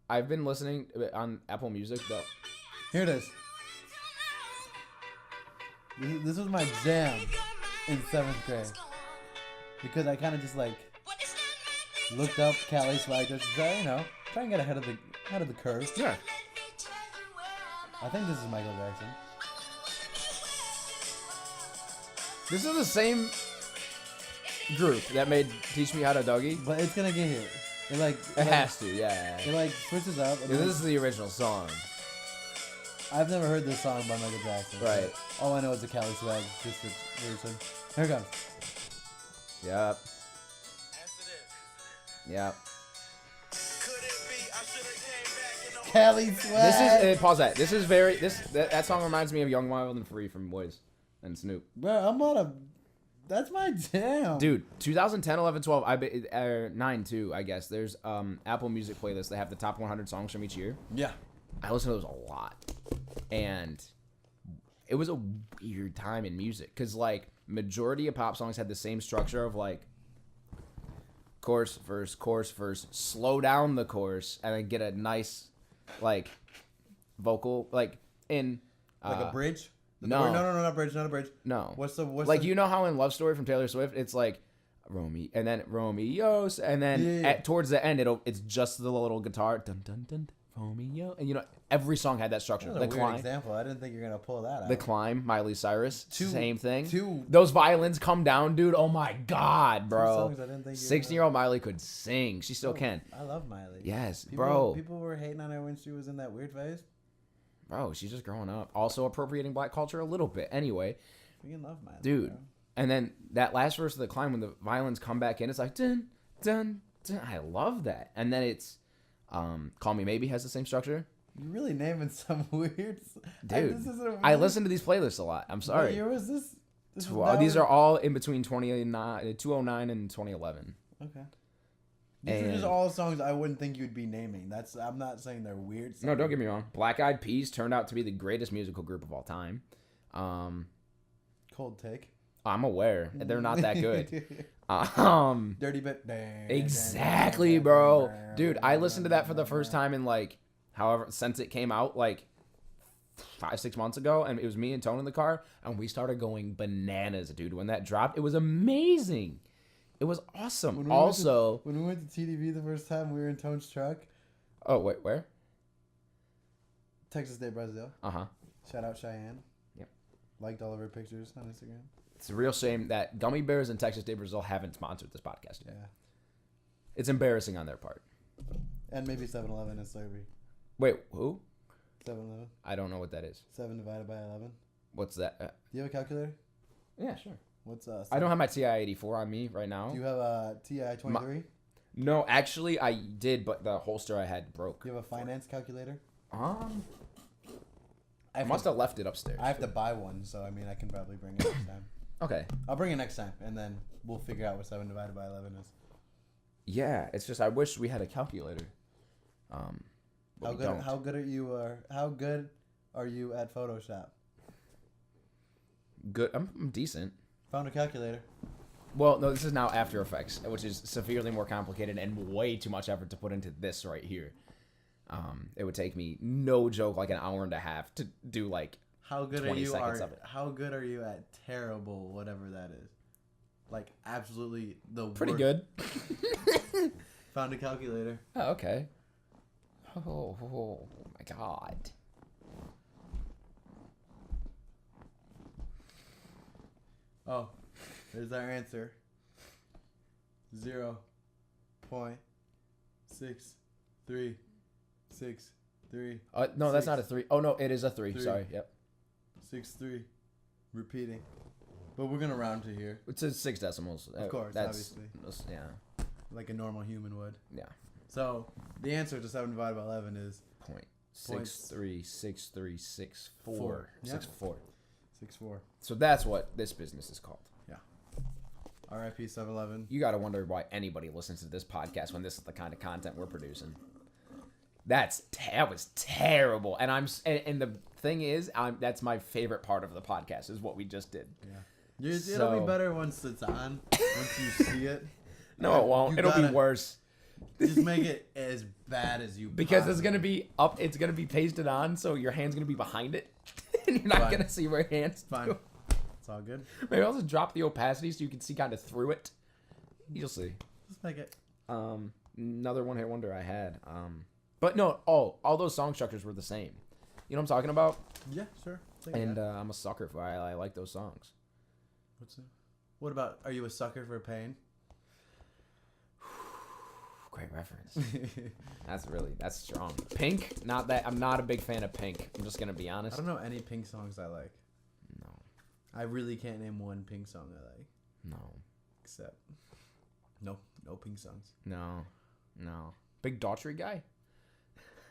I've been listening on Apple Music though. Here it is. This was my jam in 7th grade. Because I kind of just like looked up Cali Swag just to, you know, try and get ahead of the curve. Yeah. I think this is Michael Jackson. This is the same group that made Teach Me How to Dougie. But it's gonna get here. It has to, yeah. It like switches up. This is the original song. I've never heard this song by Michael Jackson. Right. All I know is the Cali Swag District version. Here it comes. Yep. Yep. Cali Swag. This is pause that. This is very that song reminds me of Young, Wild and Free from Wiz and Snoop. Bro, I'm on a. That's my jam. Dude, 2010, 11, 12, 9 too, I guess. There's Apple Music playlist. They have the top 100 songs from each year. Yeah. I listen to those a lot. And it was a weird time in music. Because, like, majority of pop songs had the same structure of, like, chorus, verse, slow down the chorus, and then get a nice like vocal, like in Like a bridge? no. No, not bridge, not a bridge. no. What's Like the... you know how in Love Story from Taylor Swift, it's like Romeo and then Romeo's, and then Yeah. towards the end it's just the little guitar dun dun dun Romeo, and you know every song had that structure. That's a weird example. I didn't think you were going to pull that out. The Climb, Miley Cyrus, same thing. two- Those violins come down, dude. Oh my god, bro. songs I didn't think you were 16-year-old Miley could sing. She still can. I love Miley. Yes, People, bro. People were hating on her when she was in that weird phase. Bro, she's just growing up. Also appropriating black culture a little bit. Anyway, We can love Miley. dude. Bro. And then that last verse of The Climb, when the violins come back in, it's like dun dun dun. I love that. And then it's Call Me Maybe has the same structure. You're really naming some weird... Dude, this isn't I weird. listen to these playlists a lot. I'm What sorry. year was this? This is These now- are all in between 2009 and 2011. Okay. These are just And- all songs I wouldn't think you'd be naming. I'm not saying they're weird songs. No, don't get me wrong. Black Eyed Peas turned out to be the greatest musical group of all time. Cold take. I'm aware they're not that good. Dirty bit. Exactly, bro. Dude, I listened to that for the first time in like, however, since it came out like 5-6 months ago, and it was me and Tone in the car, and we started going bananas, dude. When that dropped, it was amazing. It was awesome. When we went to TDV the first time, we were in Tone's truck. Oh wait, where? Texas Day, Brazil. Uh-huh. Shout out Cheyenne. Yep. Liked all of her pictures on Instagram. It's a real shame that Gummy Bears and Texas Day Brazil haven't sponsored this podcast yet. Yeah. It's embarrassing on their part. And maybe 7-Eleven and Slurpee. Wait, who? 7-Eleven. I don't know what that is. 7 divided by 11. What's that? Do you have a calculator? Yeah, sure. What's I don't have my TI-84 on me right now. Do you have a TI-23? No, actually, I did, but the holster I had broke. Do you have a finance calculator? I must have left it upstairs. I have to buy one, so I mean, I can probably bring it next time. Okay. I'll bring it next time, and then we'll figure out what 7 divided by 11 is. Yeah, it's just I wish we had a calculator. But we don't. How good are you at Photoshop? Good. I'm decent. Found a calculator. Well, no, this is now After Effects, which is severely more complicated and way too much effort to put into this right here. It would take me, no joke, like an hour and a half to do like How good 20 seconds of it. How good are you at terrible, whatever that is? Like absolutely the Pretty worst. good. Found a calculator. Oh, okay. Oh my god. Oh, there's our answer. 0.6363. No, that's not a 3. Oh, no, it is a 3. 3. Sorry. Yep. 6-3. Repeating. But we're gonna round to here. It's 6 decimals. Of course, obviously. Yeah. Like a normal human would. Yeah. So the answer to 7 divided by 11 is 0.636364. Yeah. 64. 6-4. So that's what this business is called. RIP 7-Eleven. You got to wonder why anybody listens to this podcast when this is the kind of content we're producing. That was terrible. And the thing is, that's my favorite part of the podcast is what we just did. Yeah. It'll So- be better once it's on. Once you see it. No, it won't. It'll be worse. Just make it as bad as you Because it's possibly- gonna be up. It's gonna be pasted on, so your hand's gonna be behind it, and you're not Fine. gonna see where your hands. Fine. go. It's all good. Maybe I'll just drop the opacity so you can see kind of through it. You'll see. Just make it. Another one hit wonder I had. But no, all those song structures were the same. You know what I'm talking about? Yeah, sure. And I'm a sucker for. I like those songs. What's it? What about? Are you a sucker for pain? Great reference. That's strong. Pink, not that. I'm not a big fan of Pink. I'm just gonna be I honest. don't know any Pink songs I like. No, I really can't name one Pink song I like. no, Except, no Pink songs. no. Big Daughtry guy.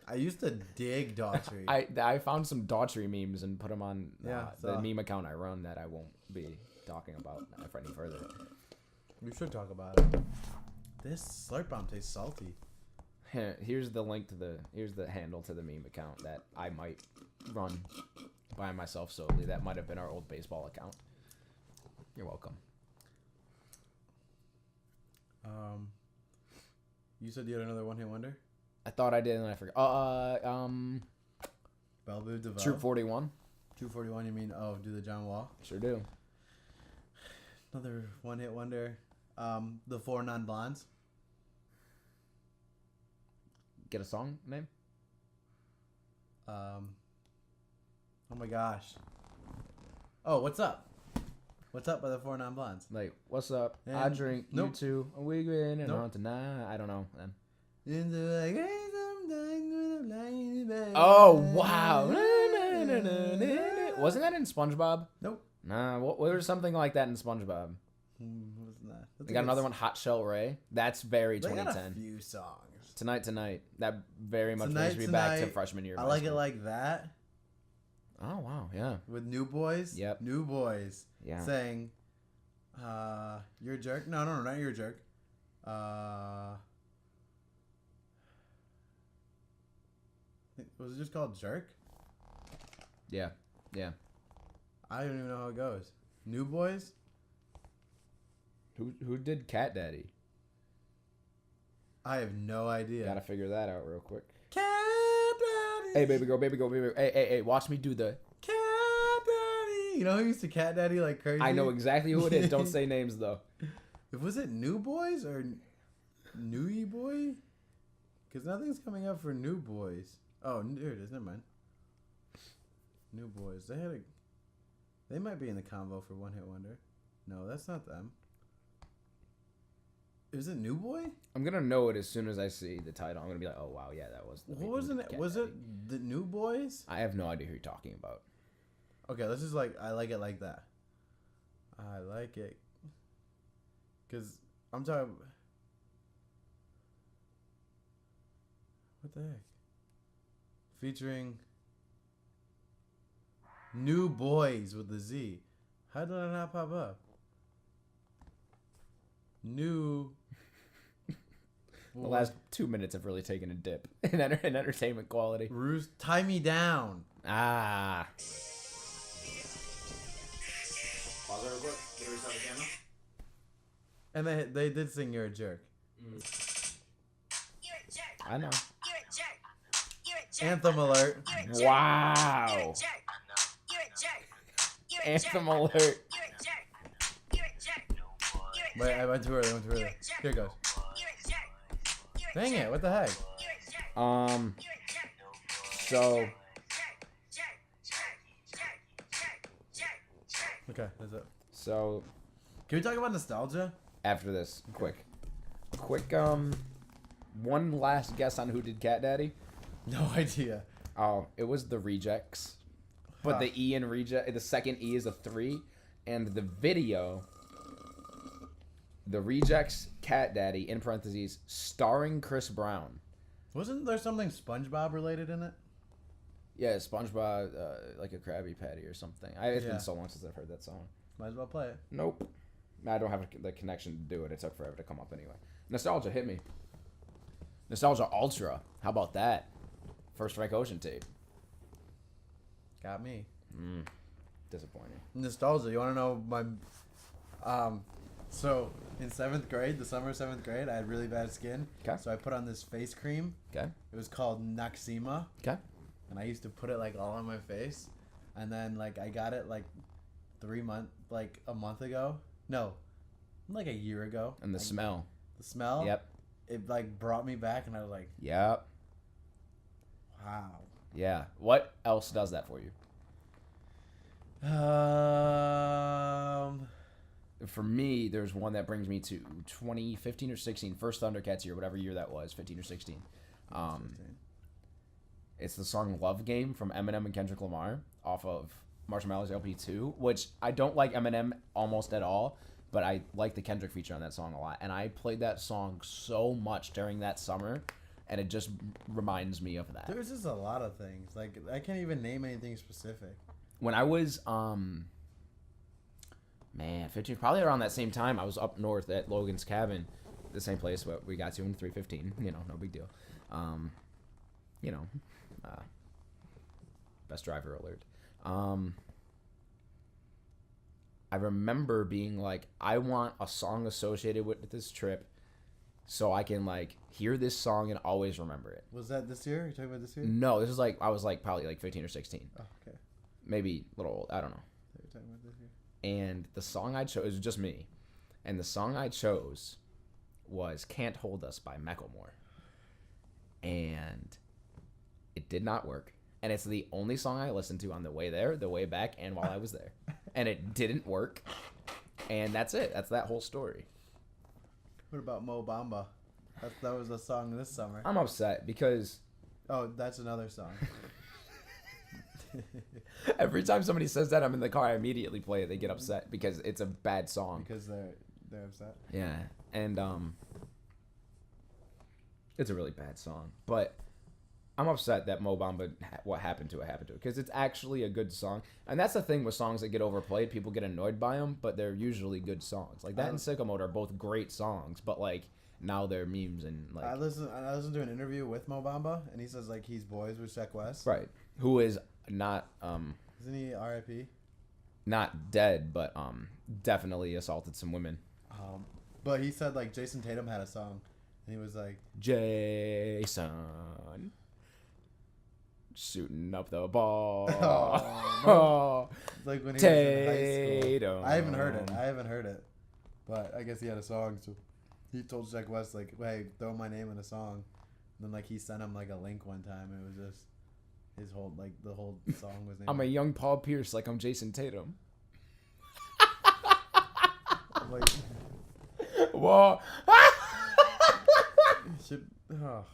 I used to dig Daughtry. I found some Daughtry memes and put them on Yeah, the so- meme account I run that I won't be talking about for any further. We should talk about it. This Slurp Bomb tastes salty. Here's the link to here's the handle to the meme account that I might run by myself solely. That might have been our old baseball account. You're welcome. You said you had another one hit wonder? I thought I did, and I forgot. Bellevue DeVoe. Troop 41. 241. You mean do the John Wall? Sure do. Another one-hit wonder. The Four Non-Blondes. Get a song name? Oh my gosh. Oh, what's up? What's up by the Four Non-Blondes? Like, what's up? And I drink, nope. you too. We going and Nope. on tonight. I don't know, then. Oh Oh, wow. Wasn't that in SpongeBob? Nope. Nah, what was something like that in SpongeBob? Wasn't that? We got another one, Hot Shell Ray. That's very They got a 2010. few songs. Tonight. That very much Tonight, brings me back to Tonight. freshman year. of I high like it school. like that Oh, wow, yeah. with New Boys. Yep. New Boys. Yeah. Saying, "You're a jerk." No, not you're a jerk. Was it just called Jerk? Yeah. I don't even know how it goes. New Boys? Who did Cat Daddy? I have no idea. Gotta figure that out real quick. Cat Daddy. Hey, baby girl. Hey, watch me do the... Cat Daddy. You know who used to Cat Daddy like crazy? I know exactly who it is. Don't say names, though. Was it New Boys or Newy Boy? Because nothing's coming up for New Boys. Oh, here it is. Never mind. New Boys. They might be in the combo for One Hit Wonder. No, that's not them. Is it New Boy? I'm gonna know it as soon as I see the title. I'm gonna be like, oh, wow, yeah, that was... the What wasn't it? Cat Was Daddy. it the New Boys? I have no idea who you're talking about. Okay, let's just I like it like that. I like it. Because I'm talking... What the heck? Featuring New Boys with the Z. How did I not pop up? New... The last 2 minutes have really taken a dip in entertainment quality. Tie Me Down. Ah. Pause real quick. Get her restart the camera. And they did sing You're a Jerk. You're a jerk. I know. You're a jerk. You're a jerk. Anthem alert. You're a jerk. Wow. You're a jerk. You're a jerk. You're a Anthem jerk. alert. You're a jerk. You're a jerk. You're a Wait, I jerk. went too early. Here it goes. You're a jerk. You're a Dang jerk. it, what the heck? You're a jerk. So You're a jerk. Okay, that's it. so Can we talk about nostalgia? after this, quick, one last guess on who did Cat Daddy. No idea. Oh, it was the Rejects, but Huh. the E in reject, the second E is a 3, and the video, the Rejects Cat Daddy in parentheses starring Chris Brown. Wasn't there something SpongeBob related in it? Yeah, SpongeBob, like a Krabby Patty or something. It's Yeah. been so long since I've heard that song. Might as well play it. Nope. I don't have the connection to do it. It took forever to come up anyway. Nostalgia hit me. Nostalgia Ultra. How about that? First Frank Ocean tape. Got me. Disappointing. Nostalgia. You want to know my... So, in 7th grade, the summer of 7th grade, I had really bad skin. 'Kay. So I put on this face cream. Okay. It was called Noxema. Okay. And I used to put it, all on my face. And then, I got it, a month ago. No. A year ago. And the smell. The smell? Yep. It, brought me back, and I was like, Yep. wow. Yeah. What else does that for you? For me, there's one that brings me to 2015 or 16, first Thundercats year, whatever year that was, 15 or 16. It's the song Love Game from Eminem and Kendrick Lamar off of Marshall Mathers LP 2, which I don't like Eminem almost at all, but I like the Kendrick feature on that song a lot. And I played that song so much during that summer, and it just reminds me of that. There's just a lot of things. I can't even name anything specific. When I was, 15, probably around that same time, I was up north at Logan's Cabin, the same place what we got to in 315. No big deal. Best driver alert. I remember being like, I want a song associated with this trip so I can like hear this song and always remember it. Was that this year? Are you talking about this year? No, this is like I was like probably like 15 or 16, Oh, okay. maybe a little old. I don't know. You're talking about this year. And the song I chose, it was just me, and the song I chose was "Can't Hold Us" by Macklemore, and it did not work. And it's the only song I listened to on the way there, the way back, and while I was there, and it didn't work. And that's it. That's that whole story. What about Mo Bamba? That was a song this summer. I'm upset because Oh, that's another song. every time somebody says that, I'm in the car, I immediately play it. They get upset because it's a bad song. Because they're upset. Yeah, and it's a really bad song. But I'm upset that Mo Bamba, what happened to it, because it's actually a good song. And that's the thing with songs that get overplayed. People get annoyed by them, but they're usually good songs. Like that and Sicko Mode are both great songs, but like now they're memes and like. I listened to an interview with Mo Bamba, and he says like he's boys with Sheck West. Right. Who is not Isn't he R.I.P.? not dead, but definitely assaulted some women. But he said like Jason Tatum had a song, and he was like, Jason shooting up the ball. Oh, like when he was in high school. Tatum. I haven't heard it, but I guess he had a song. So he told Sheck West like, "Hey, throw my name in a song." And then like he sent him like a link one time. And it was just his whole like the whole song was named. I'm a young Paul Pierce, like I'm Jason Tatum. like, Whoa. should, oh.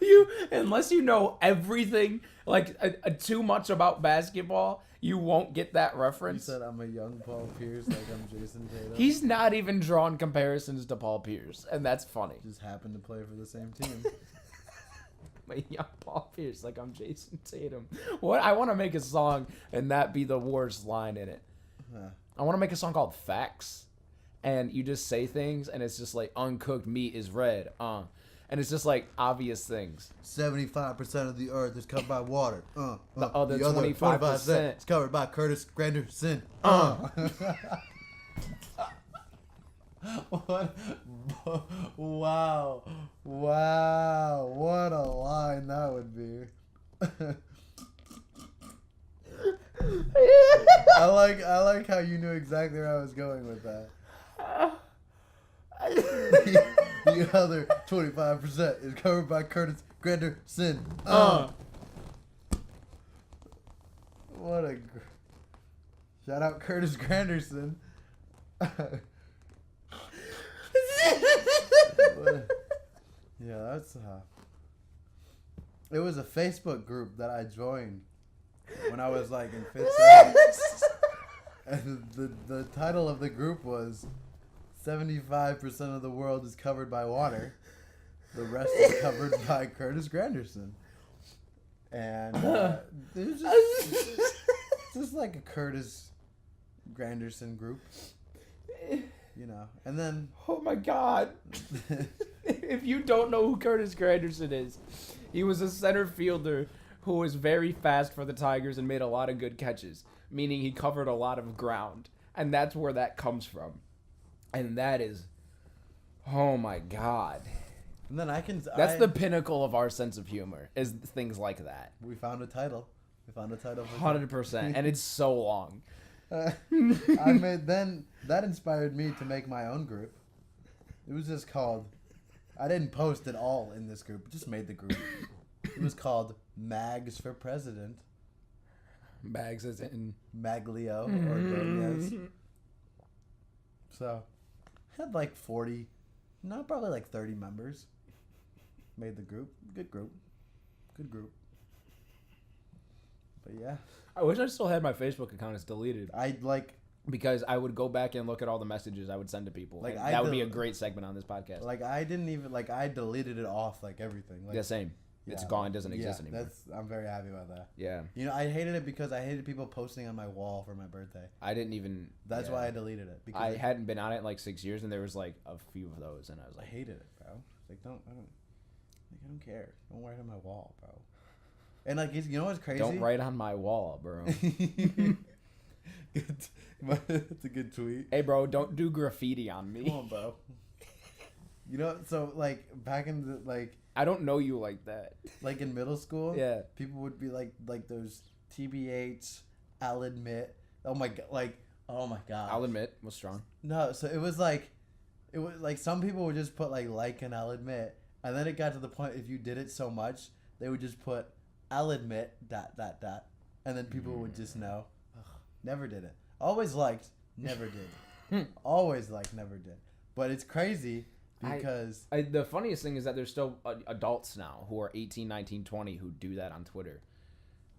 You, unless you know everything, like too much about basketball, you won't get that He reference. said I'm a young Paul Pierce, like I'm Jason Tatum. He's not even drawn comparisons to Paul Pierce, and that's funny. just happened to play for the same team. My young Paul Pierce, like I'm Jason Tatum. What I want to make a song and that be the worst line in it. Huh. I want to make a song called Facts, and you just say things, and it's just like uncooked meat is red, and it's just like obvious things. 75% of the earth is covered by water. The other 25% is covered by Curtis Granderson. What? Wow. What a line that would be. I like how you knew exactly where I was going with that. The other 25% is covered by Curtis Granderson. What a shout out Curtis Granderson. Yeah, that's it was a Facebook group that I joined when I was like in 5th grade. And the title of the group was 75% of the world is covered by water. The rest is covered by Curtis Granderson. And it was just like a Curtis Granderson group. You know. And then Oh my God. If you don't know who Curtis Granderson is, he was a center fielder who was very fast for the Tigers and made a lot of good catches, meaning he covered a lot of ground. And that's where that comes from. And that is, oh my God. And then That's the pinnacle of our sense of humor, is things like that. We found a title. For 100%. And it's so long. that inspired me to make my own group. It was just called, I didn't post it all in this group, just made the group. It was called Mags for President. Bags as in Maglio Ordonez. So, had like 40, no, probably like 30 members. Made the group. Good group. But yeah. I wish I still had my Facebook account. It's deleted. Because I would go back and look at all the messages I would send to people. Like, that would be a great segment on this podcast. Like, I didn't even, like, I deleted it off, like, everything. Like, Yeah, same. It's gone. It doesn't exist anymore. I'm very happy about that. Yeah. You know, I hated it because I hated people posting on my wall for my birthday. I didn't even. That's why I deleted it. Because I hadn't been on it in like 6 years, and there was like a few of those, and I was I like, hated it, bro. Like, I don't care. Don't write on my wall, bro. And like, you know what's crazy? don't write on my wall, bro. That's a good tweet. Hey, bro, don't do graffiti on me. Come on, bro. You know, so like back in the I don't know you like that. like in middle school, Yeah. people would be like those TBH. I'll admit. Oh my god, oh my god. I'll admit, was strong. No, so it was like some people would just put like and I'll admit, and then it got to the point if you did it so much, they would just put I'll admit ... and then people would just know. Ugh, never did it. Always liked, never did. Always liked, never did. But it's crazy because The funniest thing is that there's still adults now who are 18, 19, 20 who do that on Twitter.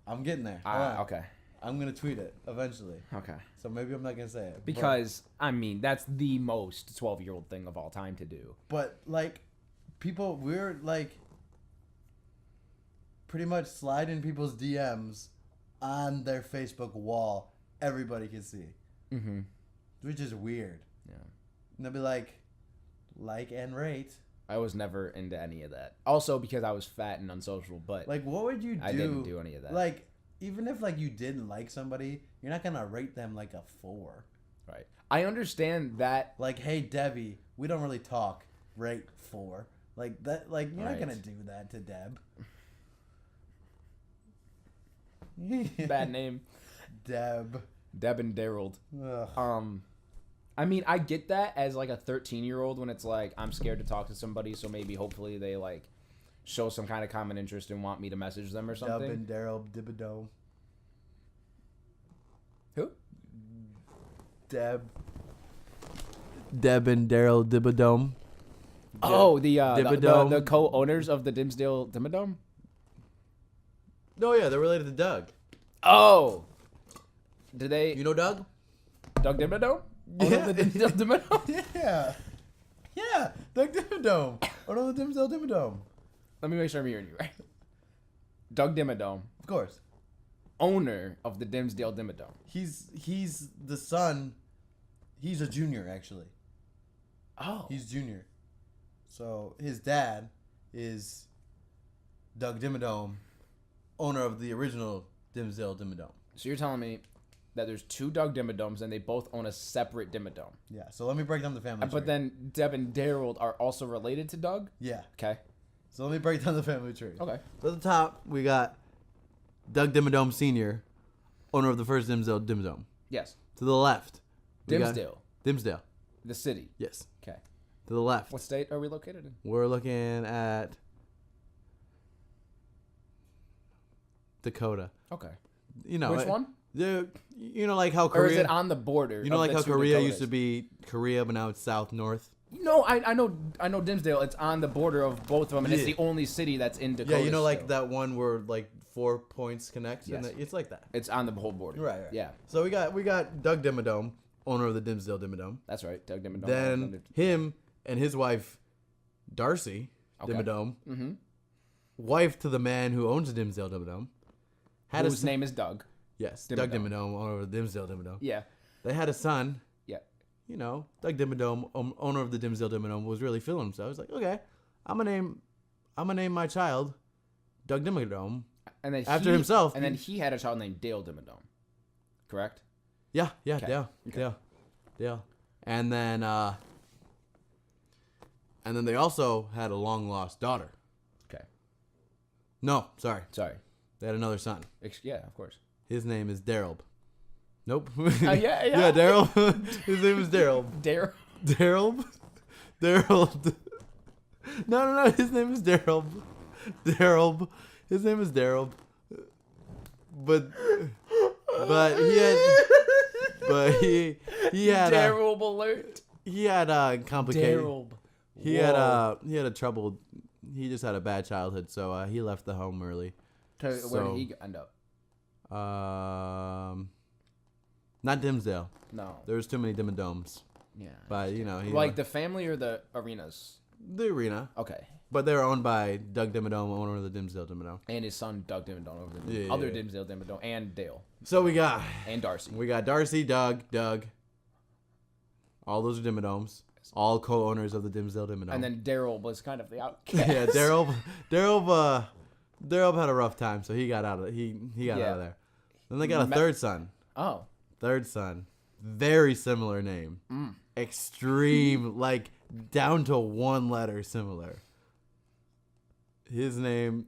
I'm getting there. Hold on. Okay. I'm gonna tweet it eventually. Okay. So maybe I'm not gonna say it Because I mean that's the most 12-year-old thing of all time to do. But like, people, we're like pretty much sliding people's DMs on their Facebook wall. Everybody can see, which is weird. Yeah. And they'll be like and rate. I was never into any of that. Also because I was fat and unsocial, but Like, what would you do? I didn't do any of that. Like, even if like you didn't like somebody, you're not gonna rate them like a 4. Right. I understand that. Like, hey Debbie, we don't really talk. Rate 4. Like that. Like you're not Right. gonna do that to Deb. Bad name. Deb. Deb and Darolb. Ugh. I mean, I get that as like a 13-year-old when it's like I'm scared to talk to somebody, so maybe hopefully they like show some kind of common interest and want me to message them or something. Deb and Darolb Dimmadome. Who? Deb and Daryl Dimmadome. Oh, the Dimmadome. co-owners of the Dimsdale Dimmadome? No, yeah, they're related to Doug. Oh. Did they You know Doug? Doug Dimmadome? Owner of the Dimsdale Dimmadome? Yeah. Yeah, Doug Dimmadome. Owner of the Dimsdale Dimmadome. Let me make sure I'm hearing you right. Doug Dimmadome, Of course. owner of the Dimsdale Dimmadome. He's the son. He's a junior, actually. Oh. He's junior. So his dad is Doug Dimmadome, owner of the original Dimsdale Dimmadome. So you're telling me that there's 2 Doug Dimmadomes and they both own a separate Dimmadome. Yeah, so let me break down the family tree. But then Deb and Darolb are also related to Doug? Yeah. Okay. So let me break down the family tree. Okay. So at the top, we got Doug Dimmadome Sr., owner of the first Dimsdale Dimmadome. Yes. To the left. we got- Dimsdale. Dimsdale. The city. Yes. Okay. To the left. What state are we located in? We're looking at Dakota. Okay. You know. Which one? You know, like how Or is Korea. it on the border? You know, of like the how 2 Korea Dakotas? used to be Korea, but now it's south north. No, I know Dimsdale. It's on the border of both of them, and it's Yeah. the only city that's in Dakota. Yeah, you know, like still. that one where like 4 points connect. Yes. And it's like that. It's on the whole border. Right. Yeah, So we got Doug Dimmadome, owner of the Dimsdale Dimmadome. that's right. Doug Dimmadome. Then him and his wife, Darcy Okay. Dimmadome, Mm-hmm. wife to the man who owns the Dimsdale Dimmadome, had Whose a name is Doug. yes, Doug Dimmadome. Dimmadome, owner of the Dimsdale Dimmadome. Yeah. They had a son. Yeah. You know, Doug Dimmadome, owner of the Dimsdale Dimmadome, was really feeling himself. He's like, okay, I'm gonna name my child Doug Dimmadome. And then After himself, And then he had a child named Dale Dimmadome. Correct. Yeah, Okay. Dale. And then they also had a long lost daughter. Okay. No, sorry. Sorry. They had another son. Yeah, of course. His name is Darolb. Nope. Yeah. Yeah, Darolb. His name is Darolb. Dare. Darolb. Darolb. No. His name is Darolb. Darolb. His name is Darolb. But he had Darolb alert. he had complicated. Darolb. He had a troubled. He just had a bad childhood, so he left the home early. Where So- did he end up? Not Dimsdale. No. There was too many Dimmadomes, Yeah. but you know he Like the family or the arenas? the arena. Okay. But they were owned by Doug Dimmadome, owner of the Dimsdale Dimmadome. And his son Doug Dimmadome over the Yeah, other yeah. Dimsdale Dimmadome and Dale So we got and Darcy. Darcy, Doug. All those are Dimmadomes. All co-owners of the Dimsdale Dimmadome. And then Darolb was kind of the outcast. yeah, Darolb had a rough time, so he got out of he got out of there. Then they got a third son. Oh. Third son, very similar name. Extreme, like down to one letter similar. His name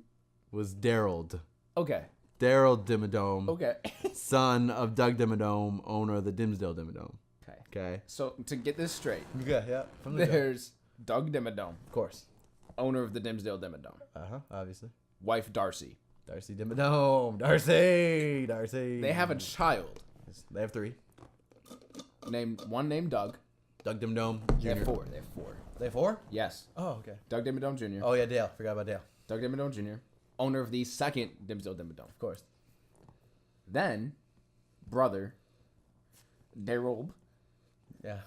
was Darolb. Okay. Darolb Dimmadome, Okay. son of Doug Dimmadome, owner of the Dimsdale Dimmadome. Okay. Okay. So to get this straight, Yeah. From the there's Doug Dimmadome, of course. owner of the Dimsdale Dimmadome. Obviously. Wife Darcy. Darcy Dimmadome. Darcy. They have a child They have 3. one named Doug. Doug Dimmadome Jr. They have 4. They have 4. They have 4? Yes. Oh, okay. Doug Dimmadome Jr. Oh, yeah, Dale. Forgot about Dale. Doug Dimmadome Jr. Owner of the second Dimsdale Dimmadome. Of course. Then, brother, Darolb. Yeah.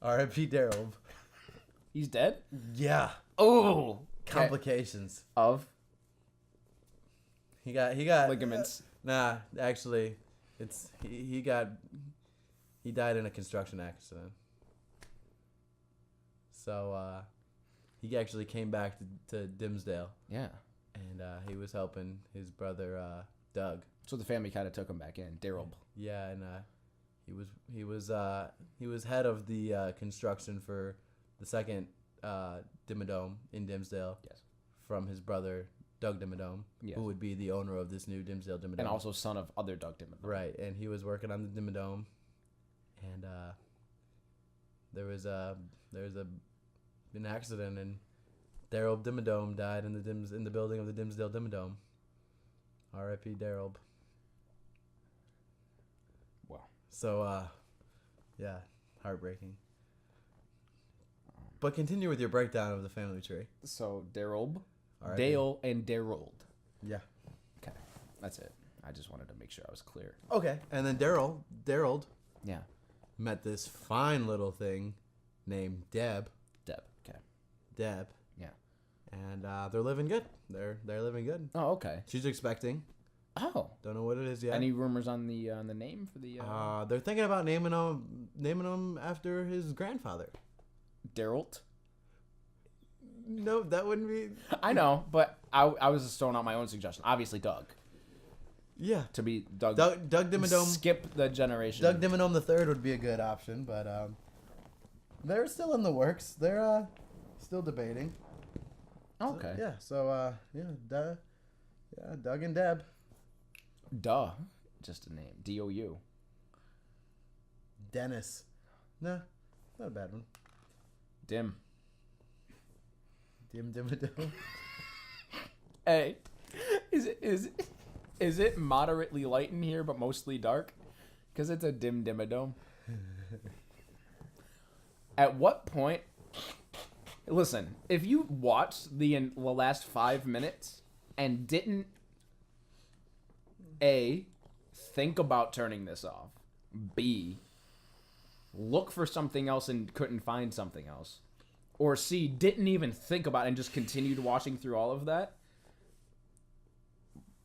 R.I.P. Darolb. He's dead? Yeah. Oh! Complications. Of He got ligaments. Nah, actually, he died in a construction accident. So he actually came back to Dimsdale, Yeah. and he was helping his brother Doug. So the family kind of took him back in. Darolb. Yeah, and he was head of the construction for the second Dimmadome in Dimsdale. Yes. From his brother Doug Dimmadome, Yes. who would be the owner of this new Dimsdale Dimmadome. And also son of other Doug Dimmadome. Right, and he was working on the Dimmadome, and there was an accident, and Darolb Dimmadome died in the building of the Dimsdale Dimmadome. R.I.P. Darolb. Wow. So, yeah, heartbreaking. But continue with your breakdown of the family tree. So Darolb, R.I.P. Dale, and Darolb. Yeah. Okay. That's it. I just wanted to make sure I was clear. Okay, and then Darolb Yeah. met this fine little thing named Deb. Okay. Deb. Yeah. And they're living good. They're living good. Oh, okay. She's expecting. Oh. Don't know what it is yet. Any rumors on the name for the they're thinking about naming him after his grandfather. Darolb? No, that wouldn't be. I know, but I was just throwing out my own suggestion. Obviously, Doug. Yeah. To be Doug. Doug Dimmadome. Skip the generation. Doug Dimmadome the third would be a good option, but they're still in the works. They're still debating. Okay. So, Doug and Deb. Duh. Just a name. D-O-U. Dennis. Nah, not a bad one. Dim. Dimmadome. Hey, is it moderately light in here but mostly dark? Because it's a Dimmadome. At what point? Listen, if you watched the last 5 minutes and didn't A, think about turning this off, B, look for something else and couldn't find something else, or C, didn't even think about it and just continued watching through all of that,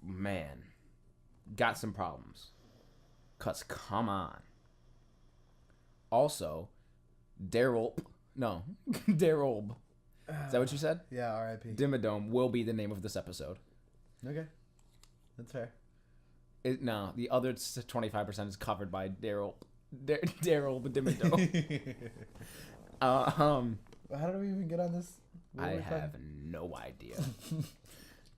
man, got some problems. 'Cause come on. Also, Darolb. Is that what you said? Yeah, R.I.P. Dimmadome will be the name of this episode. Okay, that's fair. No, the other 25% is covered by Darolb Dimmadome. How did we even get on this? I have no idea.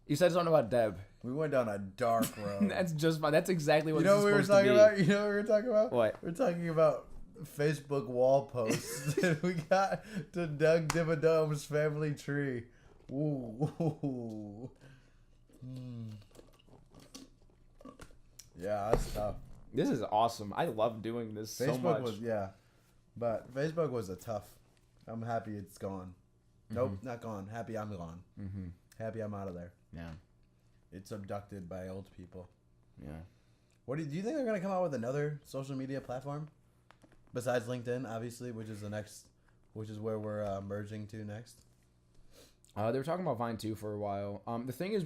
You said something about Deb. We went down a dark road. That's just fine. That's exactly what You know what we were supposed talking to be. about? You know what we were talking about? What? We're talking about Facebook wall posts that we got to Doug Dimmadome's family tree. Ooh. Yeah, that's tough. This is awesome. I love doing this so much. Facebook was, yeah. But Facebook was a tough. I'm happy it's gone. Nope, not gone. Happy I'm gone. Mm-hmm. Happy I'm out of there. Yeah. It's abducted by old people. Yeah. What do you think they're gonna come out with another social media platform besides LinkedIn, obviously, which is where we're merging to next? They were talking about Vine 2 for a while. The thing is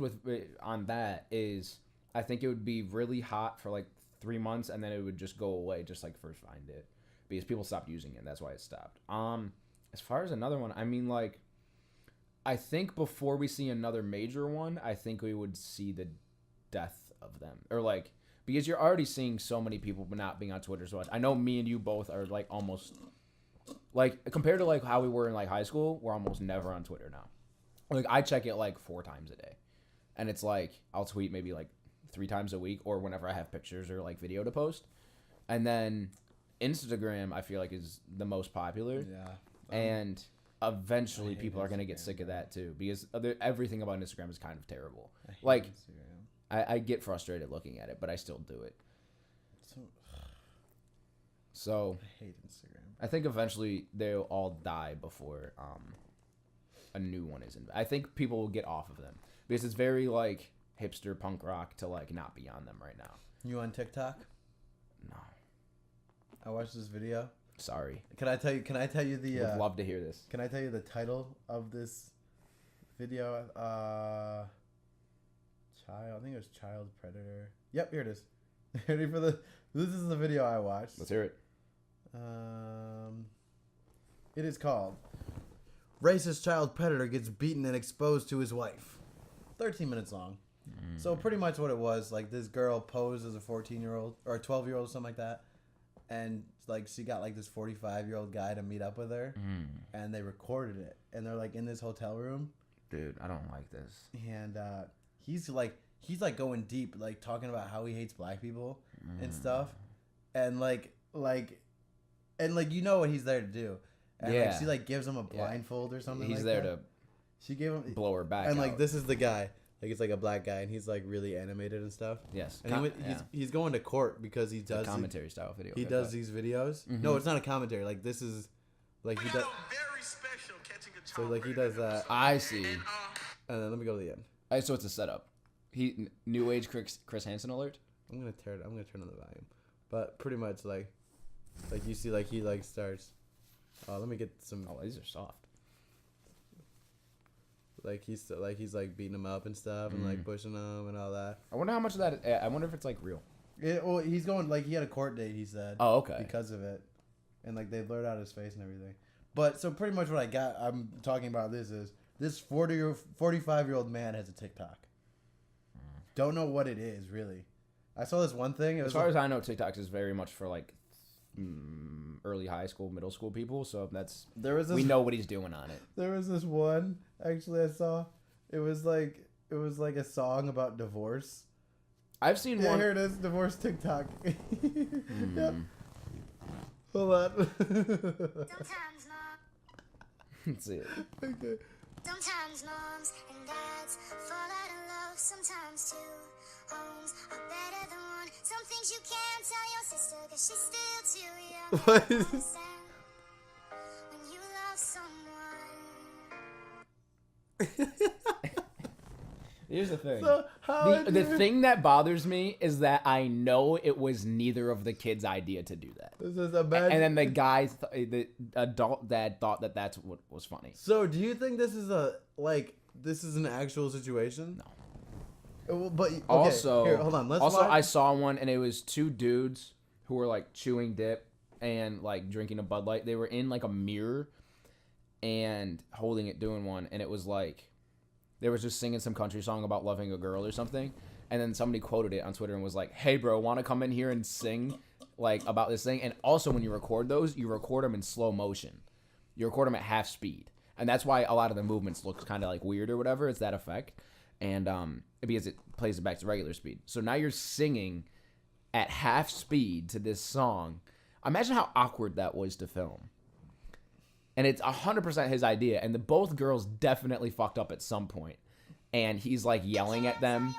on that is I think it would be really hot for like 3 months and then it would just go away, just like first Vine did, because people stopped using it. That's why it stopped. As far as another one, I mean, like, I think before we see another major one, I think we would see the death of them, or like, because you're already seeing so many people not being on Twitter so much. I know me and you both are like almost Like compared to like how we were in like high school, we're almost never on Twitter now. Like I check it like 4 times a day, and it's like I'll tweet maybe like 3 times a week or whenever I have pictures or like video to post, and then Instagram I feel like is the most popular. Yeah. And eventually I hate people are gonna get Instagram, sick of bro. that too because everything about Instagram is kind of terrible. I hate Like Instagram. I get frustrated looking at it, but I still do it. So, So I hate Instagram. I think eventually they'll all die before a new one is in. I think people will get off of them because it's very like hipster punk rock to like not be on them right now. You on TikTok? No, I watched this video. sorry. Can I tell you the? Would love to hear this. Can I tell you the title of this video? Child. I think it was Child Predator. Yep, here it is. Ready for the? This is the video I watched. Let's hear it. It is called "Racist Child Predator Gets Beaten and Exposed to His Wife." 13 minutes long. So pretty much what it was, like this girl posed as a 14-year-old or a 12-year-old, something like that, and like she got like this 45-year-old guy to meet up with her, and they recorded it, and they're like in this hotel room, Dude, I don't like this. and he's like going deep, like talking about how he hates black people and stuff, and like you know what he's there to do, and Yeah. like she like gives him a blindfold or something. He's like there that. She gave him blow her back and like out. this is the guy. Like it's like a black guy, and he's like really animated and stuff. Yes. And he's going to court because he does a commentary style video. he does these videos. No, it's not a commentary. Like this is like he does. So like he does that. I see. And then let me go to the end. So it's a setup. New age Chris Hansen alert. I'm gonna turn on the volume, but pretty much like you see like he like starts. Let me get some. Oh, these are soft. Like he's like beating him up and stuff and like pushing him and all that. I wonder how much of that. I wonder if it's like real. Well, he's going like he had a court date. He said. Oh, okay. Because of it, and like they blurred out his face and everything. But so pretty much what I'm talking about is this 45-year-old man has a TikTok. Don't know what it is really. I saw this one thing. It was As far as I know, TikTok is very much for like early high school, middle school people. So we know what he's doing on it. There was this one actually I saw. It was like a song about divorce. I've seen Yeah, one. here it is, divorce TikTok. Yep. Hold on. Sometimes mom, Let's see it. Okay. sometimes moms and dads fall out of love. Sometimes two homes are better than one. Some things you can't tell your sister 'cause she's still too young. What is this? Understand when you love someone. Here's the thing. So how The thing that bothers me is that I know it was neither of the kids' idea to do that. This is a bad. And then the guy, the adult dad, thought that that's what was funny. So do you think this is an actual situation? No. But okay, Also, here, hold on. Let's also watch. I saw one, and it was 2 dudes who were like chewing dip and like drinking a Bud Light. They were in like a mirror and holding it, doing one, and it was like they were just singing some country song about loving a girl or something. And then somebody quoted it on Twitter and was like, "Hey, bro, want to come in here and sing like about this thing?" And also, when you record those, you record them in slow motion. You record them at half speed, and that's why a lot of the movements look kind of like weird or whatever. It's that effect, and because it plays it back to regular speed. So now you're singing at half speed to this song. Imagine how awkward that was to film. And it's 100% his idea, and both girls definitely fucked up at some point. And he's like yelling at them.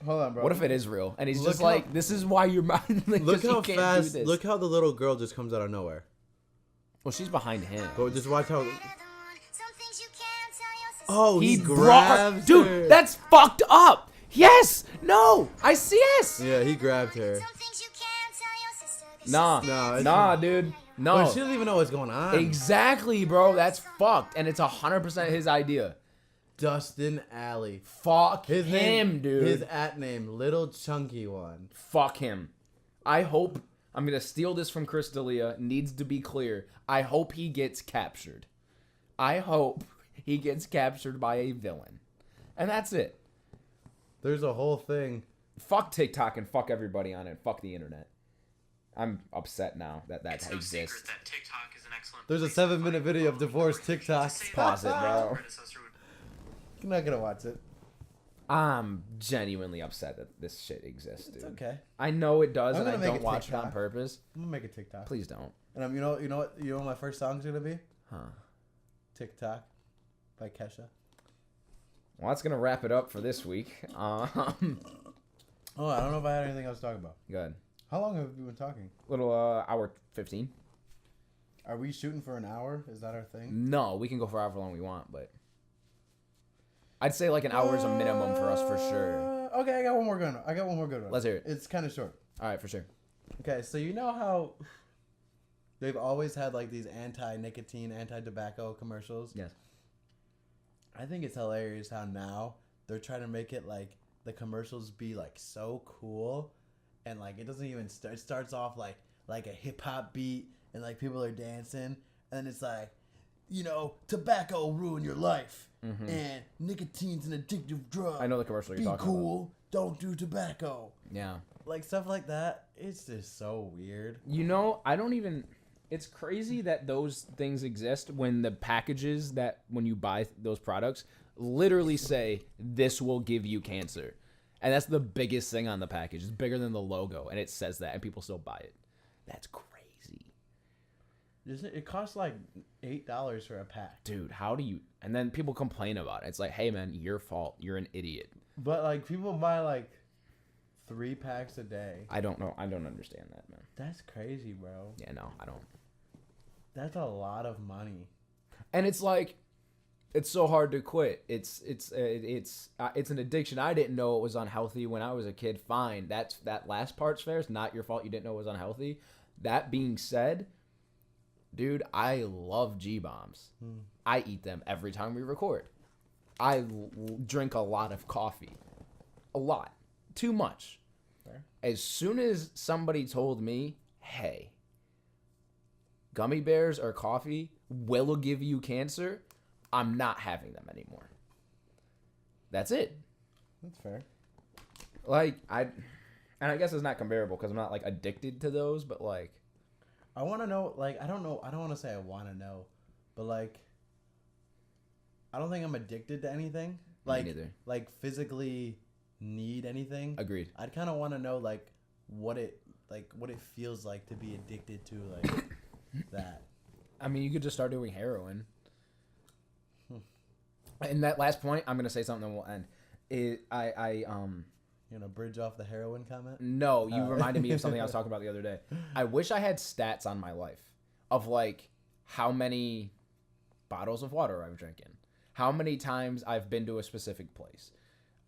Hold on, bro. What if it is real? And he's Look just how- like, "This is why you're mine." Like, Look how you can't fast. Do this. Look how the little girl just comes out of nowhere. Well, she's behind him. But just watch how. Some things you can't tell your sister. Oh, he brought- grabs dude, her. that's fucked up. Yes, no, I see. Yes. Yeah, he grabbed her. Some things you can't tell your sister 'cause Nah, she's No, it's- nah, dude, no. Well, she doesn't even know what's going on. Exactly, bro. That's fucked, and it's 100% his idea. Dustin Alley. Fuck His him, name, dude. His at name, Little Chunky One. Fuck him. I hope I'm gonna steal this from Chris D'Elia. Needs to be clear. I hope he gets captured. I hope he gets captured by a villain, and that's it. There's a whole thing. Fuck TikTok and fuck everybody on it. Fuck the internet. I'm upset now that It's no secret exists. that TikTok is an excellent There's a place to 7-minute find video of quality divorce information. TikToks. To say Pause it, that, bro. my predecessor would- I'm not gonna watch it. I'm genuinely upset that this shit exists, dude. It's okay. I know it does, I'm and I gonna make don't a watch it on TikTok. purpose. I'm gonna make a TikTok. Please don't. And you know what my first song's gonna be? Huh. TikTok by Kesha. Well, that's gonna wrap it up for this week. Oh, I don't know if I had anything else to talk about. Good. How long have we been talking? Little hour 15. Are we shooting for an hour? Is that our thing? No, we can go for however long we want, but I'd say like an hour is a minimum for us for sure. Okay, I got one more good one. Let's hear it. It's kind of short. All right, for sure. Okay, so you know how they've always had like these anti-nicotine, anti-tobacco commercials? Yes. I think it's hilarious how now they're trying to make it like the commercials be like so cool, and like it doesn't even start. It starts off like a hip hop beat, and like people are dancing, and it's like, you know, tobacco will ruin your life, and nicotine's an addictive drug. I know the commercial you're Be talking cool. Don't do tobacco. about. Yeah. Like stuff like that. It's just so weird. You know, I don't even. It's crazy that those things exist when the packages that when you buy those products literally say this will give you cancer, and that's the biggest thing on the package. It's bigger than the logo, and it says that, and people still buy it. That's crazy, It costs like $8 for a pack. dude. How do you? And then people complain about it. It's like, hey man, your fault. You're an idiot. But like people buy like 3 packs a day. I don't know. I don't understand that, man. That's crazy, bro. Yeah, no, I don't. That's a lot of money. And it's like, it's so hard to quit. It's an addiction. I didn't know it was unhealthy when I was a kid. Fine, that last part's fair. It's not your fault you didn't know it was unhealthy. That being said, dude, I love G-bombs. I eat them every time we record. I drink a lot of coffee, a lot, too much. Fair. As soon as somebody told me, hey, gummy bears or coffee will give you cancer, I'm not having them anymore. That's it. That's fair. Like, I guess it's not comparable because I'm not like addicted to those, but like, I want to know, like, I don't want to say I want to know, but like, I don't think I'm addicted to anything. Like, neither. like physically need anything. Agreed. I'd kind of want to know like what it feels like to be addicted to like that. I mean, you could just start doing heroin. And that last point, I'm gonna say something and we'll end. You know, bridge off the heroin comment. No, you reminded me of something I was talking about the other day. I wish I had stats on my life of like how many bottles of water I'm drinking, how many times I've been to a specific place,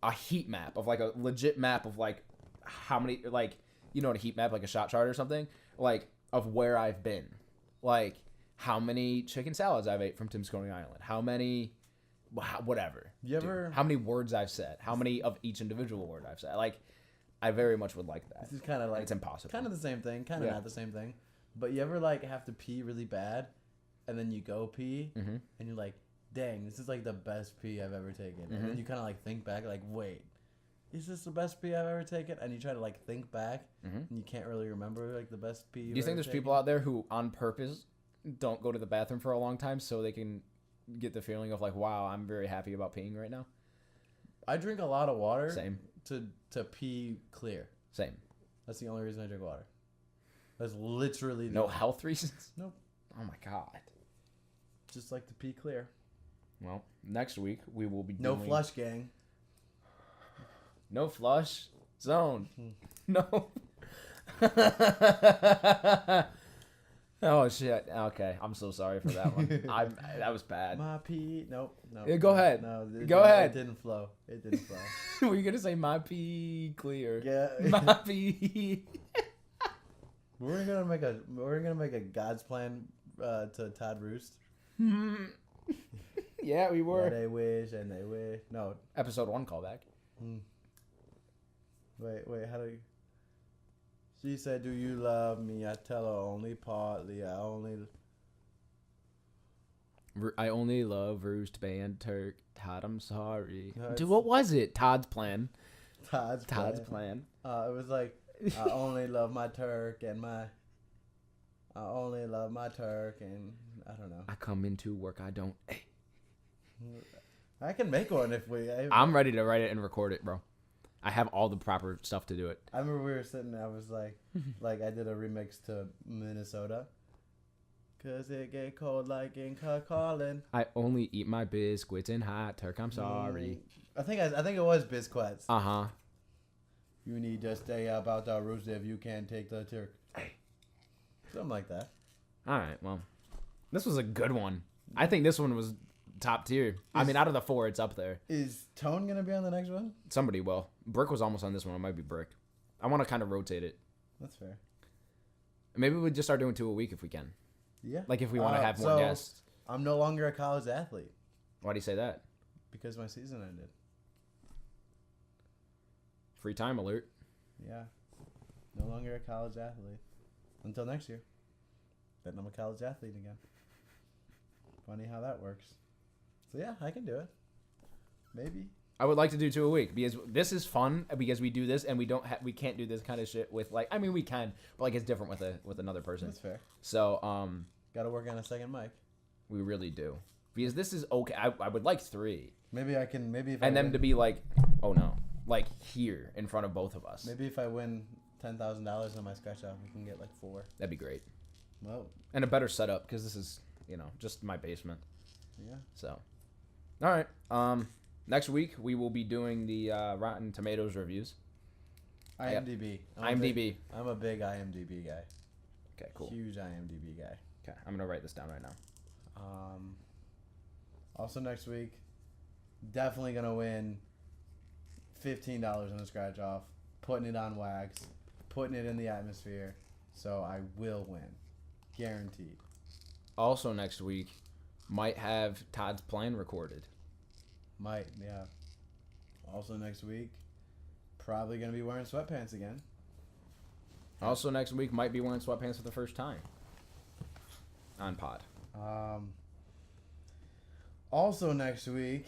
a heat map of like a legit map of like how many, like, you know what a heat map, like a shot chart or something, like of where I've been, like how many chicken salads I've ate from Tim's Coney Island, how many, whatever. You ever? How many words I've said, how many of each individual word I've said. Like, I very much would like that. This is kind of like It's impossible. Kind of the same thing. Kind of Yeah. not the same thing. But you ever like have to pee really bad, and then you go pee, and you're like, "Dang, this is like the best pee I've ever taken." And then you kind of like think back, like, "Wait, is this the best pee I've ever taken?" And you try to like think back, and you can't really remember like the best pee. Do you think there's people out there who, on purpose, don't go to the bathroom for a long time so they can get the feeling of like, wow, I'm very happy about peeing right now? I drink a lot of water. Same. To pee clear. Same. That's the only reason I drink water. That's literally No health reasons? Nope. Oh my god. Just like to pee clear. Well, next week we will be No doing... flush, gang. No flush zone. No. Oh shit. Okay, I'm so sorry for that one. That was bad. My pee. Nope. No. Yeah, go ahead. No. Go ahead. It didn't flow. It didn't flow. Were you gonna say my pee clear? Yeah. My pee. We're gonna make a God's plan to Todd Roost. Yeah, we were. Yeah, they wish and they wish. No. Episode 1 callback. Wait. How do you? She said, "Do you love me?" I tell her only partly. I only love Roost Band Turk. Todd, I'm sorry. No, Dude, it's- what was it? Todd's plan. Todd's Plan. It was like I only love my turk and I only love my turk and I don't know. I come into work. I don't. Hey. I can make one if we. I'm ready to write it and record it, bro. I have all the proper stuff to do it. I remember we were sitting. I was like I did a remix to Minnesota. 'Cause it get cold like in calling. I only eat my biscuits in hot turk. I'm sorry. I think it was Biscuits. Uh-huh. You need to stay about the roost if you can't take the turk. Something like that. All right. Well, this was a good one. I think this one was top tier. I mean, out of the 4, it's up there. Is Tone gonna be on the next one? Somebody will. Brick was almost on this one. It might be Brick. I want to kind of rotate it. That's fair. Maybe we just start doing 2 a week if we can. Yeah. Like if we want to have more guests. I'm no longer a college athlete Why do you say that? because my season ended. Free time alert. Yeah. No longer a college athlete. Until next year. Then I'm a college athlete again. Funny how that works. So yeah, I can do it. Maybe. I would like to do 2 a week because this is fun because we do this and we can't do this kind of shit with like, I mean we can, but like it's different with another person. That's fair. So Gotta work on a second mic. we really do because this is okay. I would like 3 Maybe I can. Maybe if and I them win, to be like, oh no, like here in front of both of us. Maybe if I win $10,000 on my scratch off, we can get like 4. That'd be great Well, and a better setup because this is just my basement. yeah. So all right. Next week we will be doing the Rotten Tomatoes reviews. IMDb. IMDb. I'm a big IMDb guy. Okay, cool. Huge IMDb guy. Okay, I'm gonna write this down right now. Also next week, definitely gonna win $15 on a scratch off, putting it on wax, putting it in the atmosphere. So I will win, guaranteed. Also next week, might have Todd's plan recorded. Might, yeah. Also next week, probably gonna be wearing sweatpants again. Also next week, might be wearing sweatpants for the first time. On pod. Also next week,